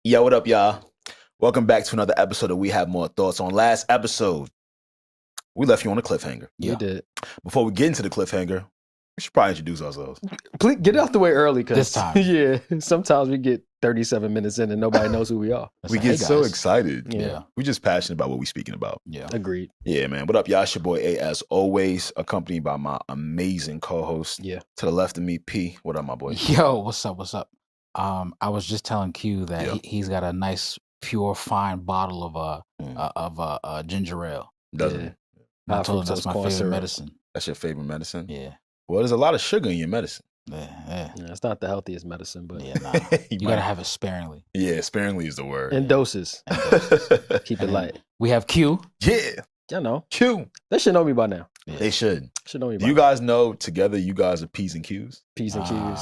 Yo, what up, y'all? Welcome back to another episode of We Have More Thoughts. On last episode, we left you on a cliffhanger. Yeah. We did. Before we get into the cliffhanger, we should probably introduce ourselves. Please get it out the way early, because this time, yeah, sometimes we get 37 minutes in and nobody knows who we are. We get so excited. Yeah. We're just passionate about what we're speaking about. Yeah. Agreed. Yeah, man. What up, y'all? It's your boy A, as always, accompanied by my amazing co-host. Yeah. To the left of me, P. What up, my boy? Yo, what's up? What's up? I was just telling Q that he's got a nice, pure, fine bottle of ginger ale. Doesn't Yeah. And I told him fructose that's my corn favorite syrup. medicine. That's your favorite medicine? Yeah. Well, there's a lot of sugar in your medicine. Yeah. Yeah, it's not the healthiest medicine, but Yeah, nah. You gotta have it sparingly. Yeah, sparingly is the word. in doses. Keep it And light. We have Q. Yeah, You know, Q. they should know me by now. Yeah. They should. Should know me by Do you now. guys know together you guys are P's and Q's? P's and Q's.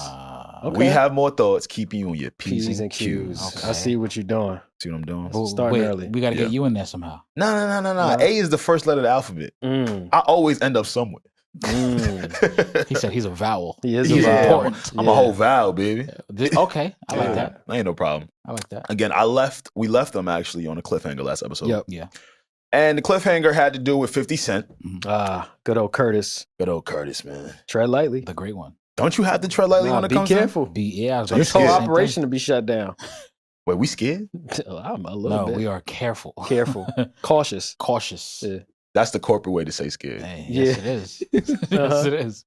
Okay. We have more thoughts, keeping you on your P's, and Q's. Okay. I see what you're doing. See what I'm doing? Well, Starting wait, early. We gotta Yeah. get you in there somehow. No. No. A is the first letter of the alphabet. Mm. I always end up somewhere. He said he's a vowel. He is He's a vowel. important. I'm a whole vowel, baby. Okay, I like that. Ain't no problem. I like that. Again, we left them actually on a cliffhanger last episode. Yep. Yeah. And the cliffhanger had to do with 50 Cent. Good old Curtis. Good old Curtis, man. Tread lightly. The great one. Don't you have to tread lightly when it Be comes careful. I was about to This say whole the same thing. operation to be shut down. Wait, we scared? I'm a little No, bit we are careful. careful, cautious. Cautious. Yeah. That's the corporate way to say scared. Hey, Yeah. yes, it is. Yes, it is.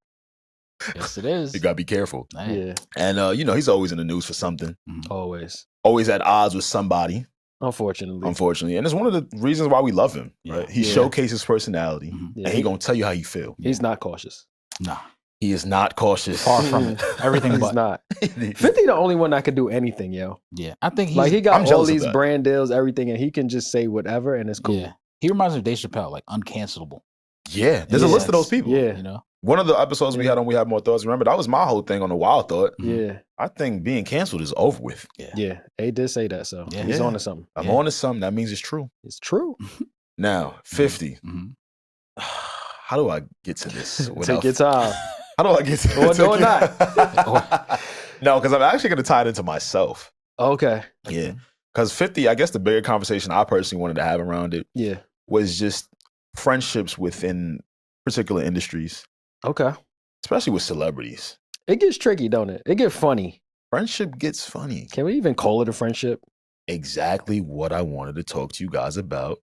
Yes, it is. You gotta be careful. Hey. Yeah, And he's always in the news for something. always. Always at odds with somebody, Unfortunately. unfortunately. And it's one of the reasons why we love him. Yeah. Right? He Yeah. showcases personality. Mhm. Yeah, And he gonna tell you how you feel. he's not cautious. Nah. He is not cautious. Far from it. Everything He's but. not. 50 the only one that could do anything, yo. Yeah. I think he's Like he I'm got all jealous of these that. brand deals, everything, and he can just say whatever, and it's cool. Yeah. He reminds me of Dave Chappelle, like uncancelable. Yeah, there's a Yeah. list of those people. Yeah, You know? One of the episodes we had on We Have More Thoughts, remember, that was my whole thing on the Wild Thought. yeah, I think being canceled is over with. yeah. He did say that, so Yeah. he's Yeah. on to something. I'm Yeah. on to something. That means it's true. It's true. Now, 50. Mhm. How do I get to this? Take your time. How do I get to Or no, not. No, because I'm actually going to tie it into myself. Okay. Yeah. Because 50, I guess the bigger conversation I personally wanted to have around it Yeah. was just friendships within particular industries, Okay. especially with celebrities. It gets tricky, don't it? It gets funny. Friendship gets funny. Can we even call it a friendship? Exactly what I wanted to talk to you guys about.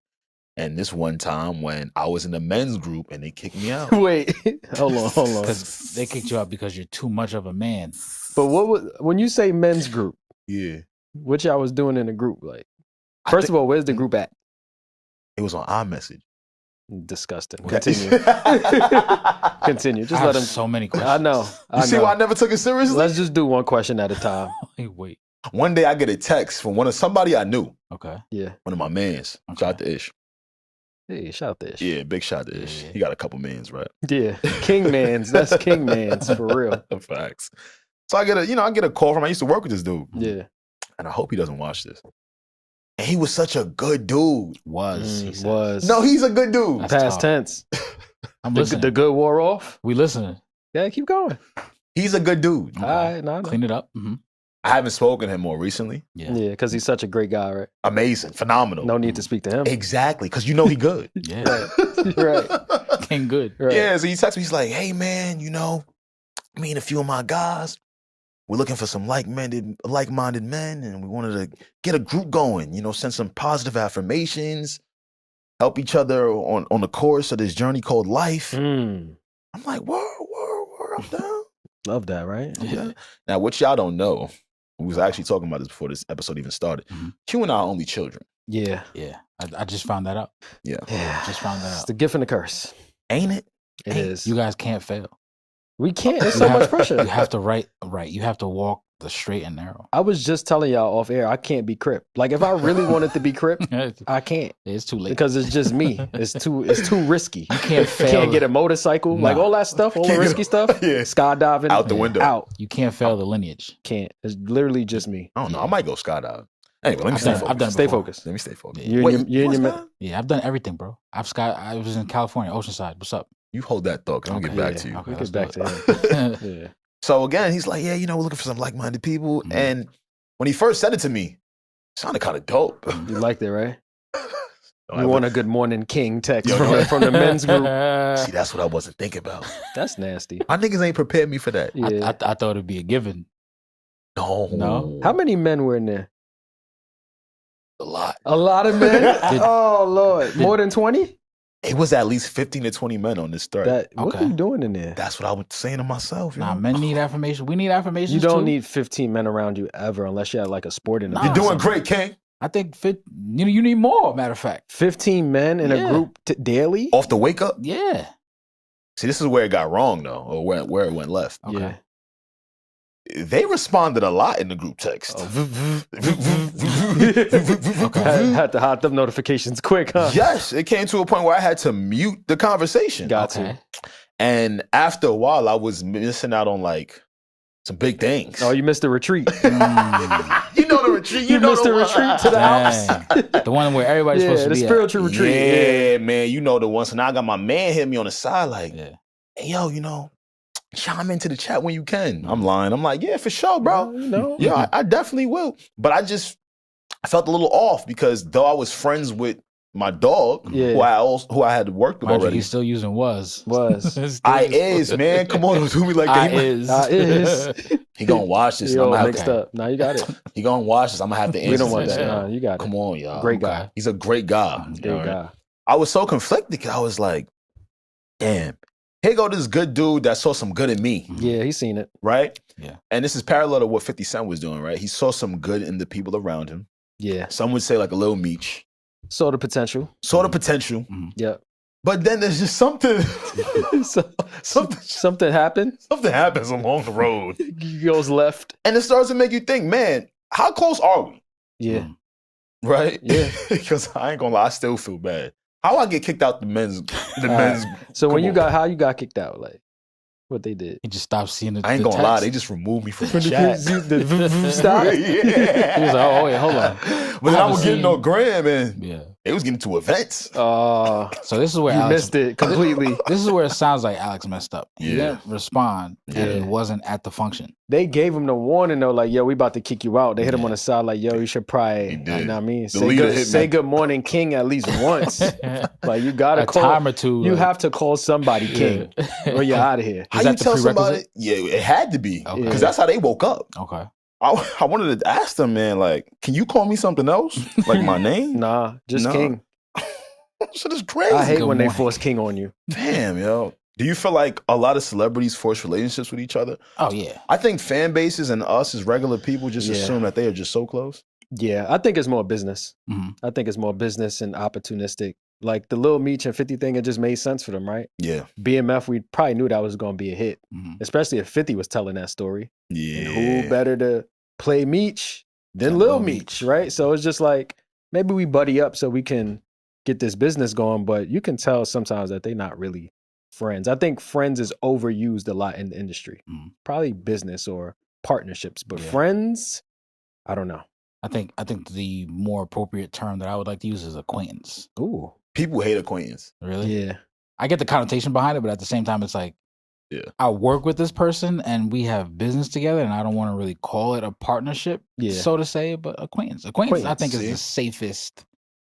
And this one time when I was in the men's group and they kicked me out. Wait, hold on. Because they kicked you out because you're too much of a man. But when you say men's group, Yeah. what y'all was doing in the group? Like, I first think of all, where's the group at? it was on iMessage. Disgusting. What? Continue. Continue. Just I let have him. so many questions. I know. You see why I never took it seriously? Let's just do one question at a time. Wait. One day I get a text from somebody I knew, Okay. Yeah. one of my mans. Okay. Shout out to Ish. Hey, shout out to Ish. Yeah, big shout out to Ish. Yeah. He got a couple mans, right? Yeah. King Mans. That's King Mans for real. Facts. So I get a call from, I used to work with this dude. Yeah. And I hope he doesn't watch this. And he was such a good dude. He said. Was. No, he's a good dude. That's Past tough. tense. I'm The, listening. the good wore off. We listening. Yeah, keep going. He's a good dude. Okay. All right. No. Clean it up. Mm-hmm. I haven't spoken to him more recently. Yeah. Yeah, because he's such a great guy, right? Amazing. Phenomenal. No need to speak to him. Exactly. Because you know he good. Yeah. Right. King good. Right. Yeah, so he texts me, he's like, hey man, me and a few of my guys, we're looking for some like-minded men, and we wanted to get a group going, send some positive affirmations, help each other on the course of this journey called life. Mm. I'm like, word, I'm down. Love that, right? Yeah. Now, what y'all don't know, we was actually talking about this before this episode even started. Mhm. Q and I are only children. Yeah. Yeah. I just found that out. Yeah. Yeah. Just found that It's out. the gift and the curse. Ain't it? It Hey, is. You guys can't fail. We can't. There's You so have- much pressure. You have to right. You have to walk the straight and narrow. I was just telling y'all off air, I can't be Crip. Like if I really wanted to be Crip, I can't It's too late. because it's just me. It's too risky. You can't fail. Can't get a motorcycle, like Nah. all that stuff, all the Can't get risky a- stuff. Yeah. Skydiving, Out the Yeah. window. out. You can't fail the lineage. Can't. It's literally just me. I don't know. I might go skydiving. Anyway, let me I've stay done- focused. I've done Stay before. focused. Let me stay focused. Yeah. You and your skydiving? Yeah, I've done everything, bro. I was in California, Oceanside. What's up? You hold that thought, 'cause I'm gonna Okay, get back yeah. to you. Okay, We let's get do back to it. him. Yeah. So again, he's like, yeah, we're looking for some like-minded people. Mhm. And when he first said it to me, Sounded kind of dope. You liked it, right? Don't You ever- want a good morning king text Yo, from the men's group. See, that's what I wasn't thinking about. That's nasty. My niggas ain't prepared me for that. Yeah. I thought it'd be a given. No. How many men were in there? A lot. A lot of men? Oh, Lord. More than 20? It was at least 15 to 20 men on this thread. What are Okay. you doing in there? That's what I was saying to myself. You Nah, know? men need affirmation. We need affirmation. You don't too. need 15 men around you ever unless you're at like a sporting Nah. event. You're or doing something. great, King. I think you need more. Matter of fact. 15 men in a Yeah. group daily? Off the wake up. Yeah. See, this is where it got wrong, though, or where it went left. Okay. Yeah. They responded a lot in the group text. Oh. Had to hide them notifications quick, huh? Yes, it came to a point where I had to mute the conversation. Got Okay. to. And after a while, I was missing out on like some big things. Oh, you missed the retreat. You know the retreat. You know missed the retreat to the house. Dang. The one where everybody's Yeah, supposed to the be spiritual retreat. Yeah, man. You know the one. So now I got my man hit me on the side like, at. Yeah. hey, yo, chime into the chat when you can. I'm lying. I'm like, yeah, for sure, bro. Well, you know. Yeah, I definitely will. But I felt a little off because though I was friends with my dog, Yeah. who I had worked with Mind you, already. he's still using was. I is, man. Come on, don't do me like that. is. He gonna watch this. and Yo, I'm gonna mixed have up. Now you got it. he gonna watch this. I'm gonna have to answer. We don't want this, that. yo. Nah, you got it. Come on, y'all. Great Okay. guy. He's a great guy. Great All right? guy. I was so conflicted because I was like, damn, here go this good dude that saw some good in me, Yeah, he's seen it. right? Yeah. And this is parallel to what 50 Cent was doing, right? He saw some good in the people around him. Yeah. Some would say like a little Meech. Saw the potential. Saw the potential. Yeah. But then there's just something Something happened. something happens along the road. He goes left. And it starts to make you think, man, how close are we? Yeah. Right? Yeah. Because I ain't gonna lie, I still feel bad. How I get kicked out the men's So when Come you on. got how you got kicked out, like what they did. He just stopped seeing the I ain't the gonna lie, text. they just removed me from the chat. Stop. Yeah. He was like, oh, wait, hold on. But then I haven't was getting seen- no gram and Yeah. they was getting to events. So So this is where you Alex missed it completely. This is where it sounds like Alex messed up. He Yeah. didn't respond and he Yeah. wasn't at the function. They gave him the warning though, like, yo, we about to kick you out. They hit him Yeah. on the side, like, yo, you should He probably, did. you know what I mean? The leader hit me. Say good morning, King, at least once. Like you gotta A call. time or two. You like- have to call somebody King, or you're out of here. How Is you that the tell somebody? prerequisite? Yeah, it had to be. Okay. Because that's how they woke up. Okay. I wanted to ask them, man, like, can you call me something else? Like my name? Nah, just Nah. King. Shit is crazy. I hate Good when they morning. force King on you. Damn, yo. Do you feel like a lot of celebrities force relationships with each other? Oh yeah. I think fan bases and us as regular people just Yeah. assume that they are just so close. Yeah, I think it's more business. Mhm. I think it's more business and opportunistic. Like the Lil Meech and 50 thing, it just made sense for them, right? Yeah. BMF, we probably knew that was going to be a hit, Mhm. especially if 50 was telling that story. Yeah. And who better to play Meech than Than Lil Lil Meech, Meech. right? So it's just like maybe we buddy up so we can get this business going, but you can tell sometimes that they're not really friends. I think friends is overused a lot in the industry. Mhm. Probably business or partnerships, but Yeah. friends, I don't know. I think the more appropriate term that I would like to use is acquaintance. Ooh, People hate acquaintance. Really? yeah. I get the connotation behind it, but at the same time, it's like, Yeah. I work with this person and we have business together, and I don't want to really call it a partnership, Yeah. so to say, but acquaintance. Acquaintance, I think, is See? the safest.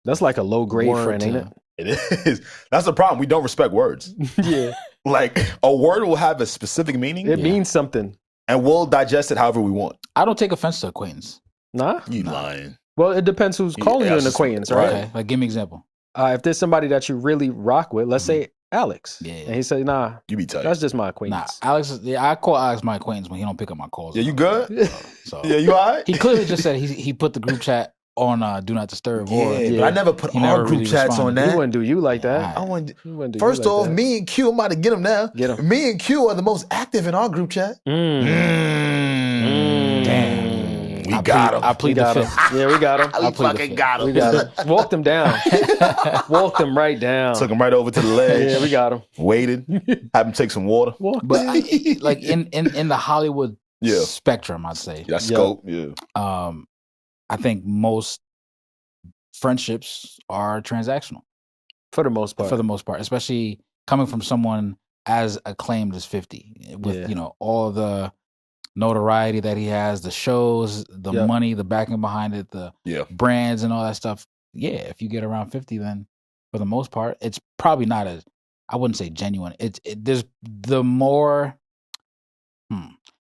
That's like a low grade word friend, ain't to- It is. That's the problem. We don't respect words. it? Yeah. Like a word will have a specific meaning It Yeah. means something. and we'll digest it however we want. I don't take offense to acquaintance. Nah? You Nah. lying. Well, it depends who's Yeah, calling you that's an just- acquaintance, right. right? Okay, like give me an example. If there's somebody that you really rock with, let's Mhm. say Alex, Yeah. and he say, nah, You be tight. that's just my Nah, acquaintance. Alex. Yeah, I call Alex my acquaintance when he don't pick up my calls. Yeah, you good? So Yeah, you all right? he clearly just said he put the group chat on Do Not Disturb. Yeah, Or, but Yeah. I never put He our never group really chats on responded. He that. wouldn't do you like that. Yeah. I wouldn't. He wouldn't do First you like off, that. me and Q, I'm about to get him now. Get him. Me and Q are the most active in our group chat. Damn. We I got plead- him. I We plead the got him. fifth. Yeah, we got him. I plead the fifth. got We got him. Walked him down. Walked him right down. Took him right over to the ledge. Yeah, we got him. Waited. Had him take some water. Walked But like in the Hollywood Yeah. spectrum, I'd say, That Yeah. scope. Yeah. I think most friendships are transactional for the most part. for the most part, especially coming from someone as acclaimed as 50 with Yeah. all the notoriety that he has, the shows, the money, the backing behind it, the brands and all that stuff. Yeah, if you get around 50, then for the most part, it's probably not as, I wouldn't say genuine. There's the more,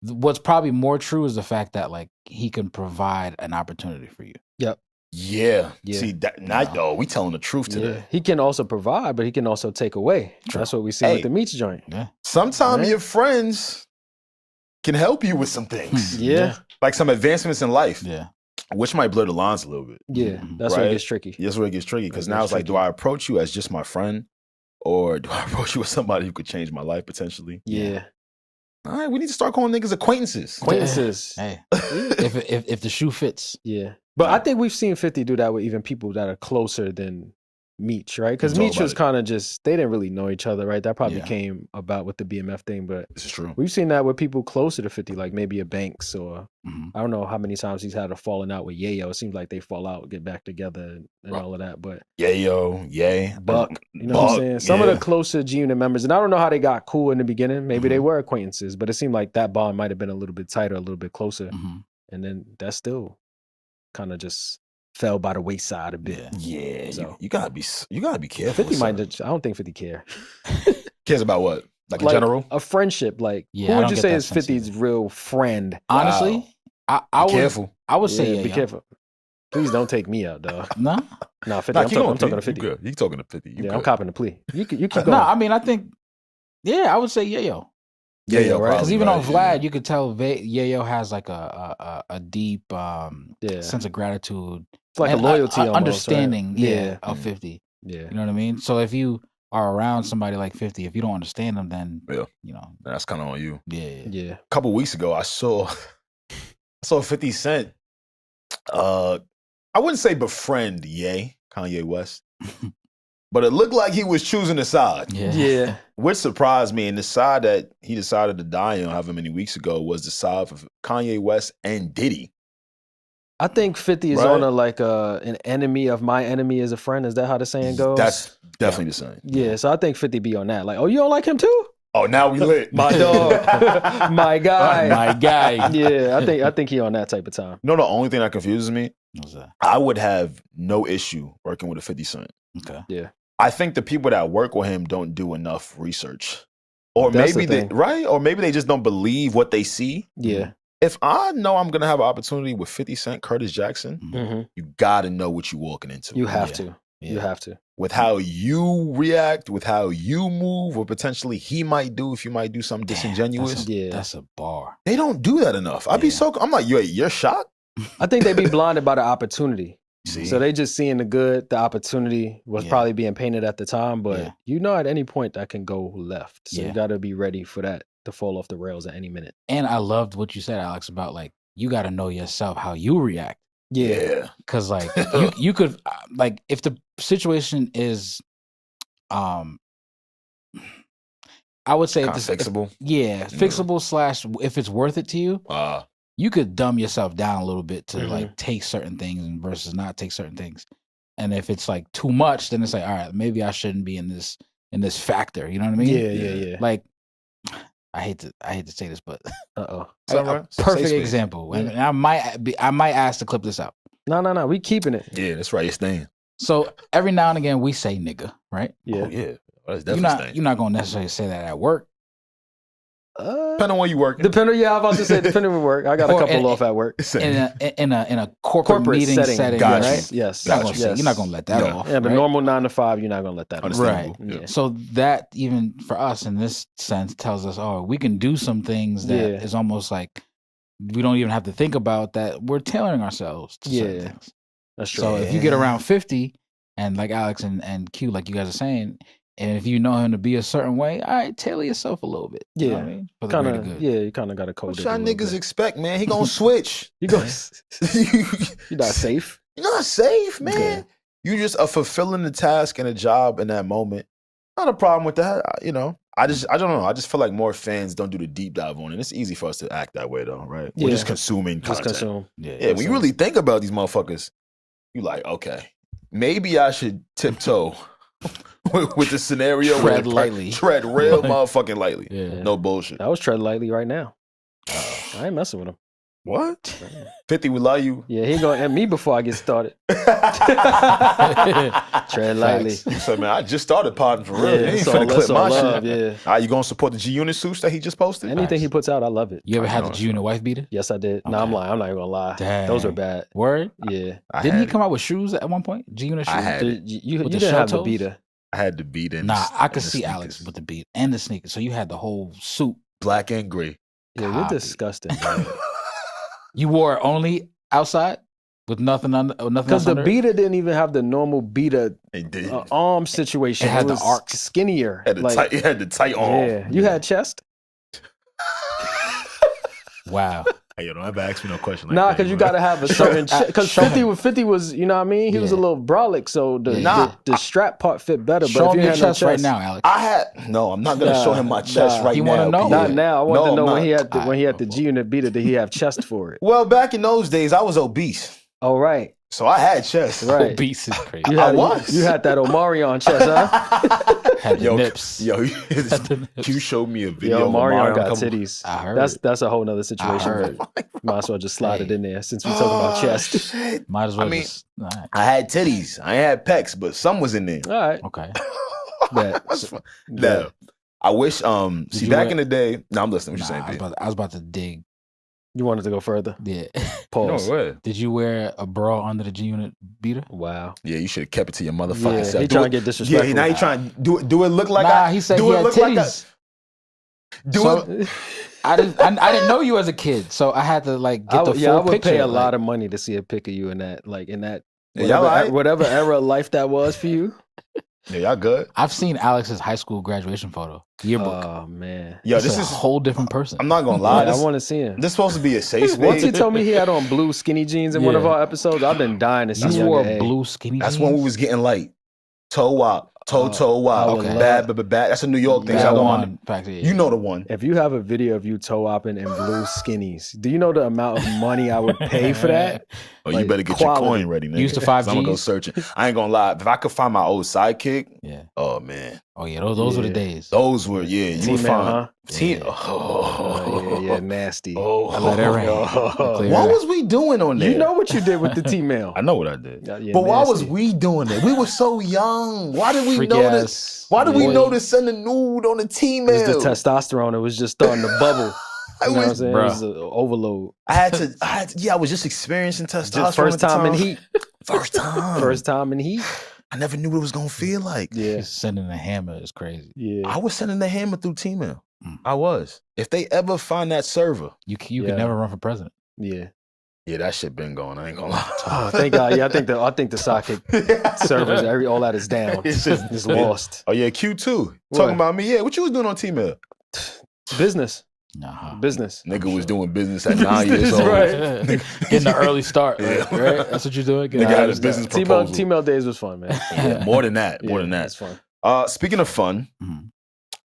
what's probably more true is the fact that like he can provide an opportunity for you. Yep. Yeah. See that we telling the truth today. He can also provide, but he can also take away. True. That's what we see with the Meech joint. Yeah. Sometimes your friends can help you with some things. Like some advancements in life. Yeah. Which might blur the lines a little bit. Yeah. That's where it gets tricky. That's where it gets tricky. Because now it's like, do I approach you as just my friend? Or do I approach you as somebody who could change my life potentially? Yeah. All right, we need to start calling niggas acquaintances. Hey, if the shoe fits. Yeah. But I think we've seen 50 do that with even people that are closer than Meech, right? Because Meech was kind of just, they didn't really know each other, right? That probably came about with the BMF thing, but this is true. We've seen that with people closer to 50, like maybe a Banks or I don't know how many times he's had a falling out with Yayo. It seems like they fall out, get back together and all of that. But Yayo, Buck, you know what I'm saying? Some of the closer G-Unit members, and I don't know how they got cool in the beginning. Maybe they were acquaintances, but it seemed like that bond might have been a little bit tighter, a little bit closer. And then that still kind of just fell by the wayside a bit. Yeah. So you gotta be careful. 50 might. I don't think 50 care. Cares about what? Like in general? A friendship. Like who would you say is 50's real friend? Honestly, I would. Careful. I would say be careful. Please don't take me out, dog. No, 50. I'm talking to 50. You talking to 50? I'm copping the plea. You keep going. No, I mean I think. Yeah, I would say Yayo. Yayo, right? Because even on Vlad, you could tell Yayo has like a deep sense of gratitude. It's like a loyalty, almost, understanding, right? of 50. Yeah, you know what I mean. So if you are around somebody like 50, if you don't understand them, then you know that's kind of on you. Yeah. A couple weeks ago, I saw 50 Cent. I wouldn't say befriend Kanye West. But it looked like he was choosing a side. Yeah. Which surprised me. And the side that he decided to die on however many weeks ago was the side of Kanye West and Diddy. I think 50 is on an enemy of my enemy is a friend. Is that how the saying goes? That's definitely the saying. Yeah, so I think 50 be on that. Like, oh, you don't like him too? Oh, now we lit. My dog. My guy. My guy. Yeah, I think he on that type of time. You know the only thing that confuses me? What's that? I would have no issue working with a 50 Cent. Okay. Yeah. I think the people that work with him don't do enough research. Or That's maybe the thing. Or maybe they just don't believe what they see. Yeah. If I know I'm going to have an opportunity with 50 Cent, Curtis Jackson, you got to know what you're walking into. You have to. You have to. With how you react, with how you move, or potentially he might do if you might do something disingenuous. That's a bar. They don't do that enough. I'm like, you're shocked? I think they be blinded by the opportunity. See? So they just seeing the opportunity was probably being painted at the time, but at any point that can go left. So you got to be ready for that to fall off the rails at any minute. And I loved what you said, Alex, about like, you got to know yourself, how you react. Yeah. Because like you could like if the situation is I would say fixable. Fixable / if it's worth it to you, you could dumb yourself down a little bit to like take certain things versus not take certain things. And if it's like too much, then it's like, all right, maybe I shouldn't be in this factor. You know what I mean? Yeah. Like I hate to say this, but a perfect example. And I might ask to clip this out. No. We keeping it. Yeah, that's right. You're staying. So every now and again we say nigga, right? Yeah. Oh, yeah. That's definitely you're not gonna necessarily say that at work. Depending on where you work. I'm about to say depending on work. I got a couple off at work. In a corporate meeting setting, gotcha. Right? Yes. You're not gonna let that off. Yeah, the normal 9 to 5, you're not gonna let that off. Right. Yeah. So that even for us in this sense tells us, we can do some things that is almost like we don't even have to think about that. We're tailoring ourselves to certain things. That's true. So if you get around 50, and like Alex and Q, like you guys are saying, and if you know him to be a certain way, all right, tailor yourself a little bit. You know what I mean? For the greater good. You kind of got to code it. What y'all niggas expect, man? He gonna switch. You're not safe. You're not safe, man. Okay. You just are fulfilling the task and a job in that moment. Not a problem with that. I don't know. I just feel like more fans don't do the deep dive on it. It's easy for us to act that way, though, right? We're just consuming content. Just consume. Yeah. When you really think about these motherfuckers, you like, okay, maybe I should tiptoe with the scenario. Tread lightly. Tread real motherfucking lightly. Yeah. No bullshit. I was tread lightly right now. I ain't messing with him. What? 50, we love you. Yeah, he gonna end me before I get started. Tread lightly. You said, man, I just started podding for real. Yeah, He ain't it's finna all clip my love, shit. yeah. You gonna support the G-Unit suits that he just posted? Anything he puts out, I love it. You ever had the G-Unit wife beater? Yes, I did. Okay. No, I'm lying. I'm not even gonna lie. Dang. Those are bad. Word? Yeah. Didn't he come out with shoes at one point? G-Unit shoes? I had it. You With the didn't have the shell beater. I had the beat in. Nah, I could and the see Alex sneakers. with the beat and the sneakers. So you had the whole suit. Black and gray. Yeah, you're Copy. disgusting. Man. You wore it only outside with nothing under, nothing else Because the under it? beater didn't even have the normal beater It did. arm situation. It had the was arc. skinnier. Had the tight. It had the tight arm. Yeah, you had chest. Wow. Hey, you don't ever ask me no question like Nah, that. because you got to have a certain. Because show 50 was, you know what I mean. He was a Yeah. little brolic, so Yeah. the strap part fit better. Show but if him you your had no chest right now, Alex. No, I'm not gonna show him my chest Nah. right You now. wanna know? P. not now. I want No, to know I'm when he not. had the G-Unit beater. Did he have chest for it? Well, back in those days, I was obese, Oh right, so I had chest. right. Obese is crazy. You I had, was. You had that Omarion chest, huh? Had the Yo, nips. yo, Had the nips. you showed me a video. Yo, of Omarion got come- titties. I heard. That's a whole nother situation. heard. But might as well just slide it Hey. in there since we talking about chest. Shit. Might as well I mean- just. All right. I had titties. I ain't had pecs, but some was in there. All right, Okay. bet. That's fun. Bet. No. I wish. See, you back wear- in the day. No, I'm listening. What Nah, you saying, P? I was about to dig. You wanted to go further? Yeah. Pause. No way. Did you wear a bra under the G-Unit beater? Wow. Yeah, you should have kept it to your motherfucking Yeah, self. he Do trying it- to get disrespectful. Yeah, now he trying to do it look like Nah, I. he said do he it had look like titties. Do So- it. I didn't know you as a kid, so I had to like get the full I would picture. pay a like- lot of money to see a pic of you in that, Yeah, y'all right? whatever era of life that was for you. Yeah, y'all good. I've seen Alex's high school graduation photo yearbook. Oh man. Yo, It's this a is. whole different person. I'm not gonna lie. Yeah, I This, want to see him. this supposed to be a safe Once he space. told me he had on blue skinny jeans in one of Yeah. our episodes, I've been dying to see You younger wore A. blue skinny That's jeans? when we was getting light. Toe wop, toe I wop, would bad, love- bad. That's a New York thing. Yeah, Y'all That don't one, want- fact, yeah. You know the one. If you have a video of you toe hopping in blue skinnies, do you know the amount of money I would pay for that? Oh, you Like, better get quality. your coin ready, nigga. Use the 5 I'm gonna go Gs? searching. I ain't gonna lie. If I could find my old sidekick, Yeah. oh man, Oh yeah, those were the Yeah. days. those were you would T-Man, find. huh? T- Yeah. Yeah, nasty. Oh, I let it rain. Oh. Clear what it. was we doing on there? You know what you did with the T-mail. I know what I did. Yeah, But why was nasty. we doing that? We were so young. Why did we Freak know ass this? Why did we boy. know to send a nude on the It T-mail? was the testosterone. It was just starting to bubble. I You know what I'm was- saying? It bruh. was an overload. I had to. I was just experiencing testosterone. Just first at the time in heat. First time. First time in heat. I never knew what it was gonna feel like. Yeah. He's sending a hammer is crazy. Yeah. I was sending the hammer through T-mail. Mm. I was. If they ever find that server, You Yeah. could never run for president. Yeah. yeah, that shit been going. I ain't gonna lie. Oh, thank God. Yeah, I think the sidekick servers, all that is down. It's just- It's lost. Oh yeah, Q2 What? talking about me. Yeah, what you was doing on T-mail? Business. Nah. Business. Nigga was doing business at 9 years old. Right. Getting the early start, Yeah. right? That's what you're doing. Nigga had a Getting business the early proposal. T-mail days was fun, man. Yeah, more than that. More Yeah, than that. It's fun. Speaking of fun, Mhm.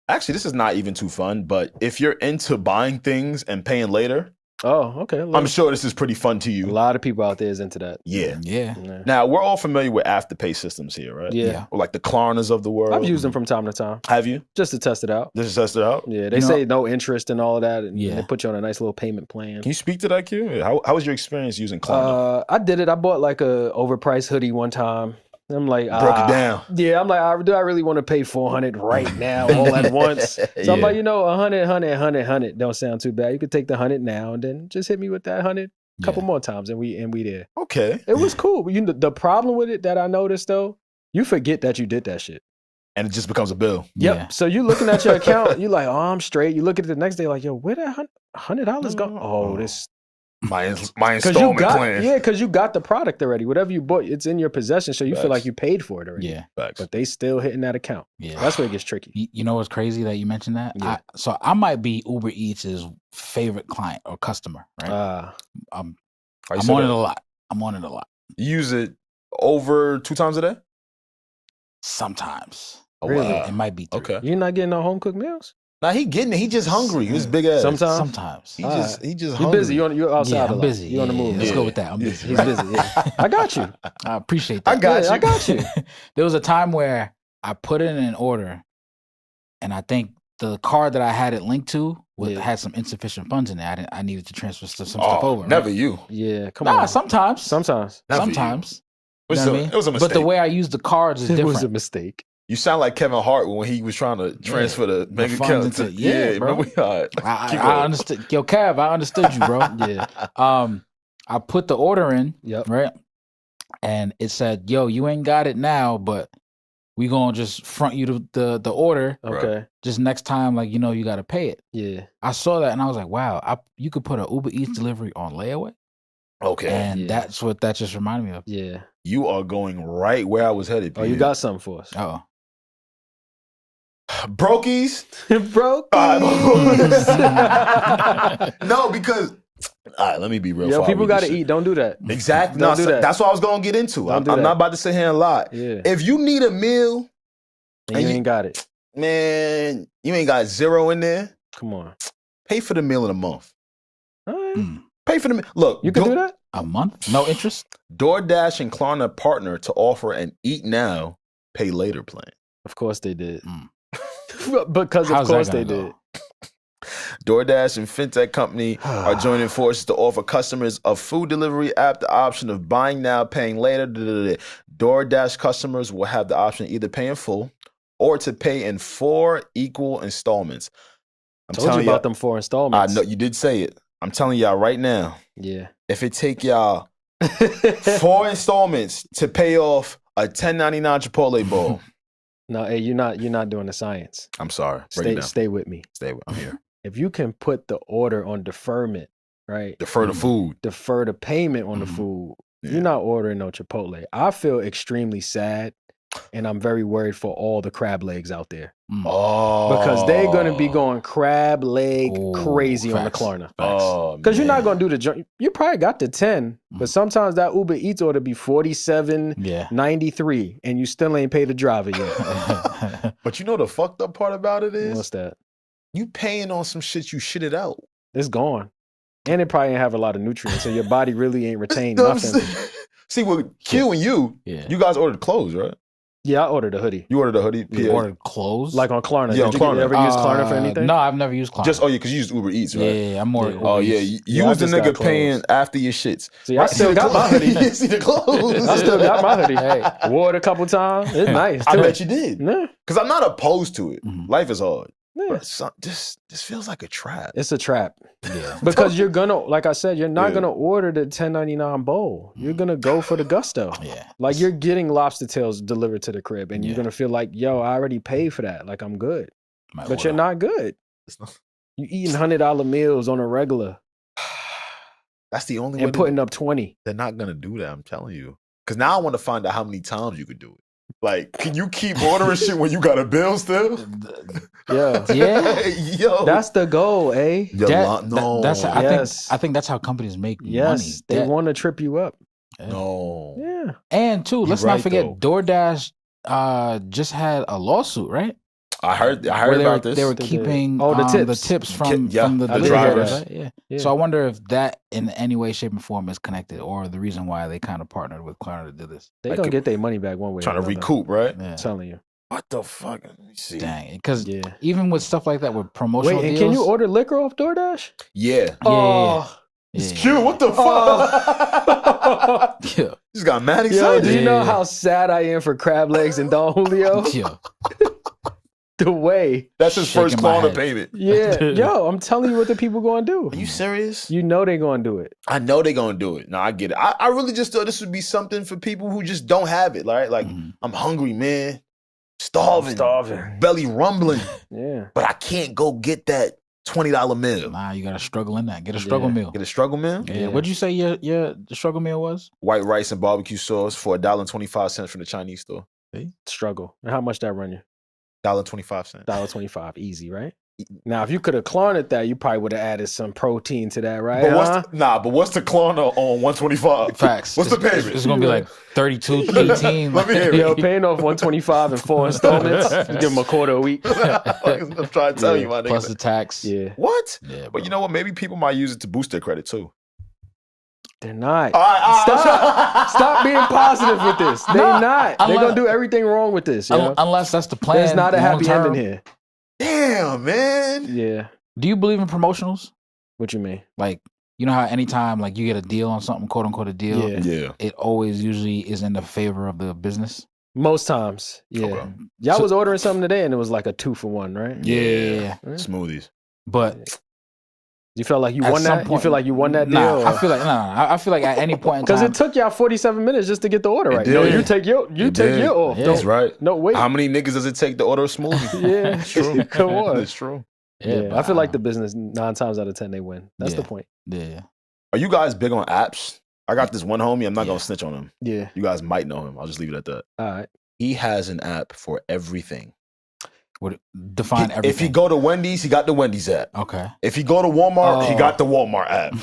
actually, this is not even too fun. But if you're into buying things and paying later, Oh, okay. I'm sure this is pretty fun to a you. lot of people out there is into that. Yeah. start. Yeah. Yeah. Now we're all familiar with afterpay systems here, right? Yeah. Yeah. Or like the Klarnas of the world. I've used them from time to time Have you? just to test it out. This is tested out. Yeah, they You know- say no interest and all of that, and Yeah. they put you on a nice little payment plan. Can you speak to that, Q? How was your experience using Klarna? I did it. I bought like a overpriced hoodie one time. I'm like, Broke it down. Yeah, I'm like, do I really want to pay $400 right now, all at once? So I'm Yeah. like, $100 don't sound too bad. You could take the 100 now and then just hit me with that 100 a couple Yeah. more times, and we there. Okay. It was cool. You know, the problem with it that I noticed though, you forget that you did that shit. And it just becomes a bill. Yep. Yeah. So you looking at your account, you like, oh, I'm straight. You look at it the next day, like, yo, where that $100 go? Oh, this My because you installment got plan. because you got the product already. Whatever you bought, it's in your possession, so you feel Facts. like you paid for it already. Yeah. Facts. But they still hitting that account. Yeah. That's where it gets tricky. You know what's crazy that you mentioned that? Yeah. So I might be Uber Eats' favorite client or customer, right? I'm Are you I'm saying on it that? a lot. I'm on it a lot. You use it over 2 times a day? Sometimes. Oh, Really? wow. It might be 3. Okay. You're not getting no home cooked meals. Now he getting it. He just hungry. He was big ass. Sometimes. Sometimes. He All just You're hungry. busy. You're outside Yeah, a I'm lot. busy. You're on the Yeah, move. Let's Yeah. go with that. I'm busy. He's busy. Yeah. I got you. I appreciate I that. got Yeah, you. I got you. There was a time where I put in an order, and I think the card that I had it linked to had some insufficient funds in it. I needed to transfer some stuff over. Never right? you. Yeah, come on. Sometimes. Sometimes. Never Sometimes. You. It was a mistake. But the way I used the cards is different. It was a mistake. You sound like Kevin Hart when he was trying to transfer the bank account to bro. I understood. Yo, Kev, I understood you, bro. Yeah. I put the order in, right? And it said, yo, you ain't got it now, but we gonna just front you the order. Okay. Just next time, like, you got to pay it. Yeah. I saw that and I was like, wow, you could put an Uber Eats delivery on layaway. Okay. And that's what that just reminded me of. Yeah. You are going right where I was headed. Oh, you got something for us. Oh. Brokies? Brokies. No, because... All right, let me be real. Yo, people got to eat. Don't do that. Exactly. Don't do that. That's what I was going to get into. I'm not about to sit here and lie. Yeah. If you need a meal... And you ain't got it. Man, you ain't got zero in there. Come on. Pay for the meal in a month. All right. Pay for the meal. Look. You can do that? A month? No interest? DoorDash and Klarna partner to offer an eat now, pay later plan. Of course they did. Because of course they did. DoorDash and fintech company are joining forces to offer customers of food delivery app the option of buying now, paying later. DoorDash customers will have the option of either pay in full or to pay in 4 equal installments. I'm telling you about them 4 installments. I know you did say it. I'm telling y'all right now. Yeah. If it take y'all 4 installments to pay off a $10.99 Chipotle bowl. No, hey, you're not doing the science. I'm sorry. Stay with me. I'm here. If you can put the order on deferment, right? Defer the food. Defer the payment on the food. Yeah. You're not ordering no Chipotle. I feel extremely sad, and I'm very worried for all the crab legs out there. Oh. Because they're going to be going crab leg crazy on the Klarna. Because you're not going to do the joint. You probably got the 10, but sometimes that Uber Eats order be 47.93, and you still ain't paid the driver yet. But you know the fucked up part about it is? What's that? You paying on some shit you shitted out. It's gone. And it probably ain't have a lot of nutrients, so your body really ain't retained nothing. See, with Q and you guys ordered clothes, right? Yeah, I ordered a hoodie. You ordered a hoodie? You ordered clothes? Like on Klarna. Yeah, Did you ever use Klarna for anything? No, I've never used Klarna. Just, because you used Uber Eats, right? Yeah, I'm more Uber Eats. You was the nigga paying after your shits. See, I still got my hoodie. You see the clothes. I still got my hoodie. Hey, wore it a couple times. It's nice. I bet you did. Yeah. Because I'm not opposed to it. Life is hard. Yeah. But this feels like a trap. It's a trap. Yeah. Because you're gonna, like I said, you're not gonna order the $10.99 bowl. You're gonna go for the gusto. Yeah. Like you're getting lobster tails delivered to the crib, and you're gonna feel like, yo, I already paid for that. Like I'm good. But you're not good. You eating $100 meals on a regular. That's the only way. And putting up 20. They're not gonna do that. I'm telling you. Because now I want to find out how many times you could do it. Like, can you keep ordering shit when you got a bill still? Yeah. Yo. That's the goal, eh? I think that's how companies make money. They want to trip you up. No. Yeah. And too, let's not forget, DoorDash just had a lawsuit, right? I heard about this. They were keeping the tips from the drivers. Right? Yeah. So I wonder if that in any way, shape, or form is connected, or the reason why they kind of partnered with Klarna to do this. They're going to get their money back one way. Trying to recoup, right? Yeah. I'm telling you. What the fuck? Let me see. Dang. Because even with stuff like that, with promotional deals. Can you order liquor off DoorDash? Yeah. It's cute. What the fuck? Yeah. Just got mad excited. Yo, do you know how sad I am for crab legs and Don Julio? Yeah. The way. That's his first Klarna payment. Yeah. Yo, I'm telling you what the people going to do. Are you serious? You know they're going to do it. I know they're going to do it. No, I get it. I really just thought this would be something for people who just don't have it, right? Like, I'm hungry, man. Starving. Belly rumbling. Yeah. But I can't go get that $20 meal. Nah, you got to struggle in that. Get a struggle meal. Get a struggle meal? Yeah. What'd you say your struggle meal was? White rice and barbecue sauce for $1.25 from the Chinese store. See? Struggle. And how much that run you? $1.25. $1.25. Easy, right? Now, if you could have Klarna'd that, you probably would have added some protein to that, right? But what's the Klarna on 125? Facts. What's the payment? It's going to be like 32, 18. Let me hear it. Yo, paying off 125 in 4 installments. You give them a quarter a week. I'm trying to tell you, my nigga. Plus the tax. Yeah. What? Yeah, but you know what? Maybe people might use it to boost their credit too. They're not. Stop being positive with this. They're not. They're going to do everything wrong with this. Unless that's the plan. There's not a happy ending here. Damn, man. Yeah. Do you believe in promotionals? What you mean? Like, you know how anytime like you get a deal on something, quote unquote a deal, Yeah. it always usually is in the favor of the business. Most times, yeah. Okay. Y'all was ordering something today, and it was like a 2-for-1, right? Yeah. Smoothies. But you felt like you at won some that. point- You feel like you won that Nah, deal. I feel like I feel like at any point in Because time, it took y'all 47 minutes just to get the order right. did. No, you take your off. Yeah. That's right. No, wait. How many niggas does it take to order a smoothie? Yeah, It's true. come on. It's true. Yeah, but, I feel like the business 9 times out of 10 they win. That's the point. Yeah. Are you guys big on apps? I got this one homie. I'm not going to snitch on him. Yeah. You guys might know him. I'll just leave it at that. All right. He has an app for everything. Define everything. If you go to Wendy's, he got the Wendy's app. Okay. If you go to Walmart, he got the Walmart app.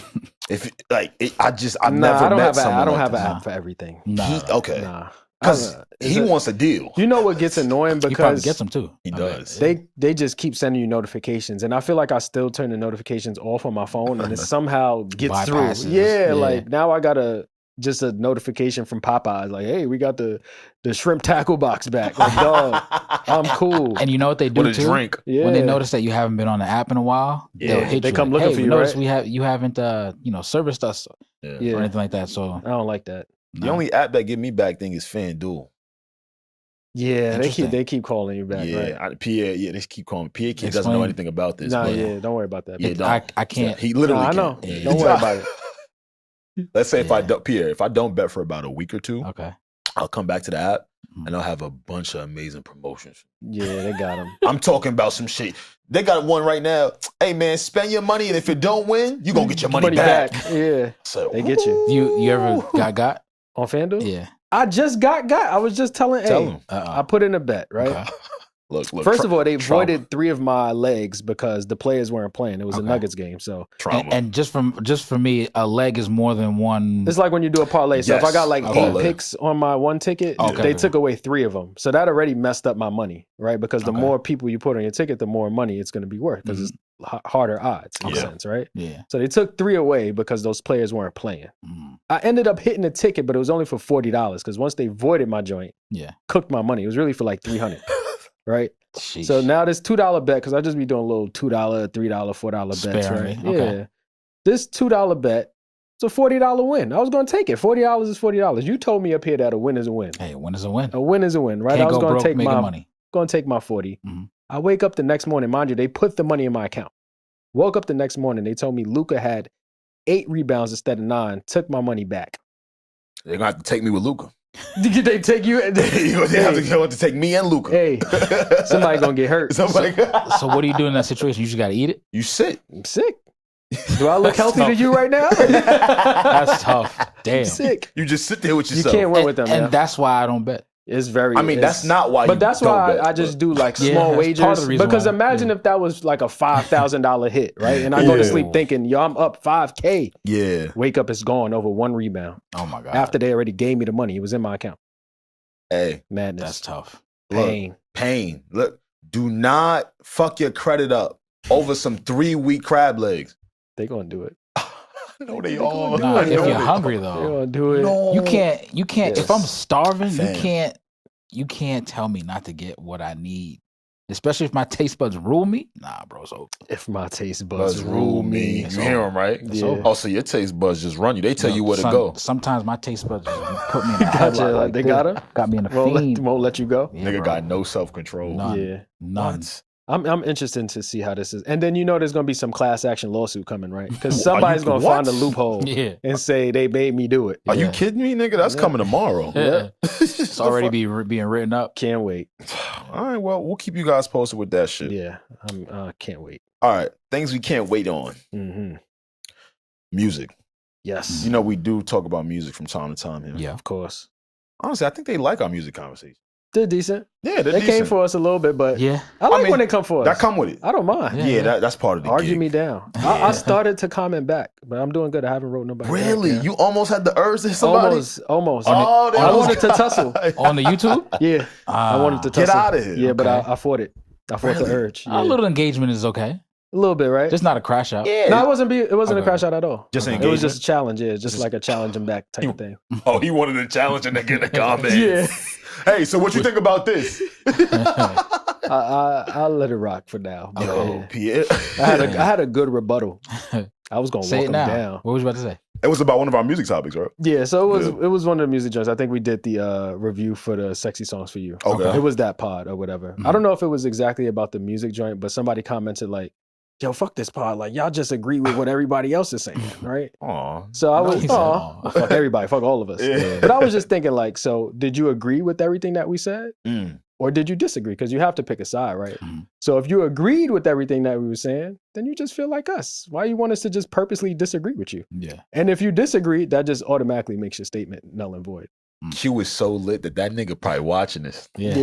I've never met someone. I don't like have this. an app for everything. Okay. Nah. Because he wants a deal. You know what gets annoying He probably because gets them too. He does. they just keep sending you notifications, and I feel like I still turn the notifications off on my phone, and it somehow gets Bypasses. through. Yeah, Yeah. like now I got a notification from Popeyes, like, hey, we got the shrimp tackle box back. Like, dog, I'm cool. And you know what they do What a too? drink. Yeah. When they notice that you haven't been on the app in a while, they'll hit They you. come like, looking hey, for we you, noticed right? you haven't serviced us Yeah. or anything like that. So I don't like that. The only app that give me back thing is FanDuel. Yeah, Interesting. they keep calling you back. Right? Pierre, they keep calling me. Pierre doesn't know Explain. anything about this. Nah, but yeah, don't worry about that. Yeah, I can't. He literally I can't. know. Yeah. Don't worry about it. Let's say if I don't bet for about a week or two, Okay. I'll come back to the app Mhm. and I'll have a bunch of amazing promotions. Yeah, they got them. I'm talking about some shit. They got one right now. Hey man, spend your money, and if you don't win, you gonna get your money back. Yeah, So they get you. You ever got? On FanDuel? Yeah. I just got. I was just telling. Tell Hey, him. I put in a bet, right? Okay. Look. First of all, they trauma. voided 3 of my legs because the players weren't playing. It was a Okay. Nuggets game, so Trauma. And just for me, a leg is more than one. it's like when you do a parlay. So if I Yes, got like a 8 parlay. picks on my one ticket, Okay. they took away 3 of them. So that already messed up my money, right? Because the Okay. more people you put on your ticket, the more money it's going to be worth because it's harder odds in a Yeah. sense, right? Yeah. So they took 3 away because those players weren't playing. Mm. I ended up hitting a ticket, but it was only for $40 because once they voided my joint, Yeah. cooked my money. It was really for like $300, right? Sheesh. So now this $2 bet, because I just be doing little $2, $3, $4 bets, Sparingly, right? okay. Yeah. This $2 bet, it's a $40 win. I was going to take it. $40 is $40. You told me up here that a win is a win. Hey, win is a win. A win is a win, right? Can't I was go going broke to take making my money. going to take my 40. Mhm. I wake up the next morning, mind you, they put the money in my account. Woke up the next morning, they told me Luka had 8 rebounds instead of 9. Took my money back. They're gonna have to take me with Luca. Did they take you? They have to take me and Luca. Hey, somebody gonna get hurt. Somebody. So what do you do in that situation? You just got to eat it. You sit. I'm sick. Do I look healthy to you right now? That's tough. Damn. I'm sick. You just sit there with You yourself. can't win with them. And man. that's why I don't bet. It's very. I mean, that's not why. But that's why I just do like Yeah, small that's wagers. part of the reason Because why. imagine if that was like a $5,000 hit, right? And I go to Yeah. sleep thinking, yo, I'm up $5K. Yeah. Wake up, it's gone over 1 rebound. Oh my god. After they already gave me the money, it was in my account. Hey, Madness, That's tough. pain. pain. Look, do not fuck your credit up over some 3-week crab legs. They gonna do it. No, they all. Nah, if No, you're they- hungry They though, gonna do it. No. you can't. Yes. If I'm starving, Fam. you can't tell me not to get what I need. Especially if my taste buds rule me. Nah, bro. So If my taste Buzz buds rule me. You So- hear them, right? Yeah. Oh, so your taste buds just run you. They tell you where to go. Sometimes my taste buds just put me in a Gotcha. headlock Like they this. got him. Got me in a Won't fiend. let you go. Yeah, Nigga bro. got no self-control. None. Yeah. None. What? I'm interested to see how this is. And then there's gonna be some class action lawsuit coming, right? Because Are you- somebody's gonna what? find a loophole Yeah. and say they made me do it. Are you Yeah. kidding me, nigga? That's Yeah. coming tomorrow. Yeah. It's It's already being written up. Can't wait. All right, well, we'll keep you guys posted with that shit. Yeah, can't wait. All right, things we can't wait on. Hmm. Music. Yes, You know, we do talk about music from time to time here. Yeah. of course. Honestly, I think they like our music conversation. They're decent. Yeah, they're They decent. came for us a little bit, but Yeah. I like mean, when they come for us. That come with it. I don't mind. Yeah. Yeah, that's part of the Argue gig. me down. Yeah. I started to comment back, but I'm doing good. I haven't wrote nobody. back Really? yet. You almost had the urge to hit somebody? Almost. Oh, I wanted to tussle. On the YouTube? Yeah, I wanted to Get tussle. out of here. Yeah, but Okay. I fought it. I fought the Really? urge. Yeah. A little engagement is okay. A little bit, right? Just not a crash out. Yeah. No, it wasn't a Okay. crash out at all. Just an It was engagement? just a challenge, yeah, just like a challenging back type of thing. Oh, he wanted to challenge and then get in the comments. Yeah. Hey, so what you think about this? I'll let it rock for now. Yo, Pierre. I had a good rebuttal. I was gonna Say walk it him now. down. What was you about to say? It was about one of our music topics, right? Yeah, so it was one of the music joints. I think we did the review for the Sexy Songs for You. Okay. It was that pod or whatever. I don't know if it was exactly about the music joint, but somebody commented like, yo, fuck this pod. Like, y'all just agree with what everybody else is saying, right? Aw. So I was, Nice. fuck everybody, fuck all of us. Yeah. But I was just thinking like, so did you agree with everything that we said? Mm. Or did you disagree? Because you have to pick a side, right? Mhm. So if you agreed with everything that we were saying, then you just feel like us. Why you want us to just purposely disagree with you? Yeah. And if you disagree, that just automatically makes your statement null and void. Q is so lit that nigga probably watching this. Yeah.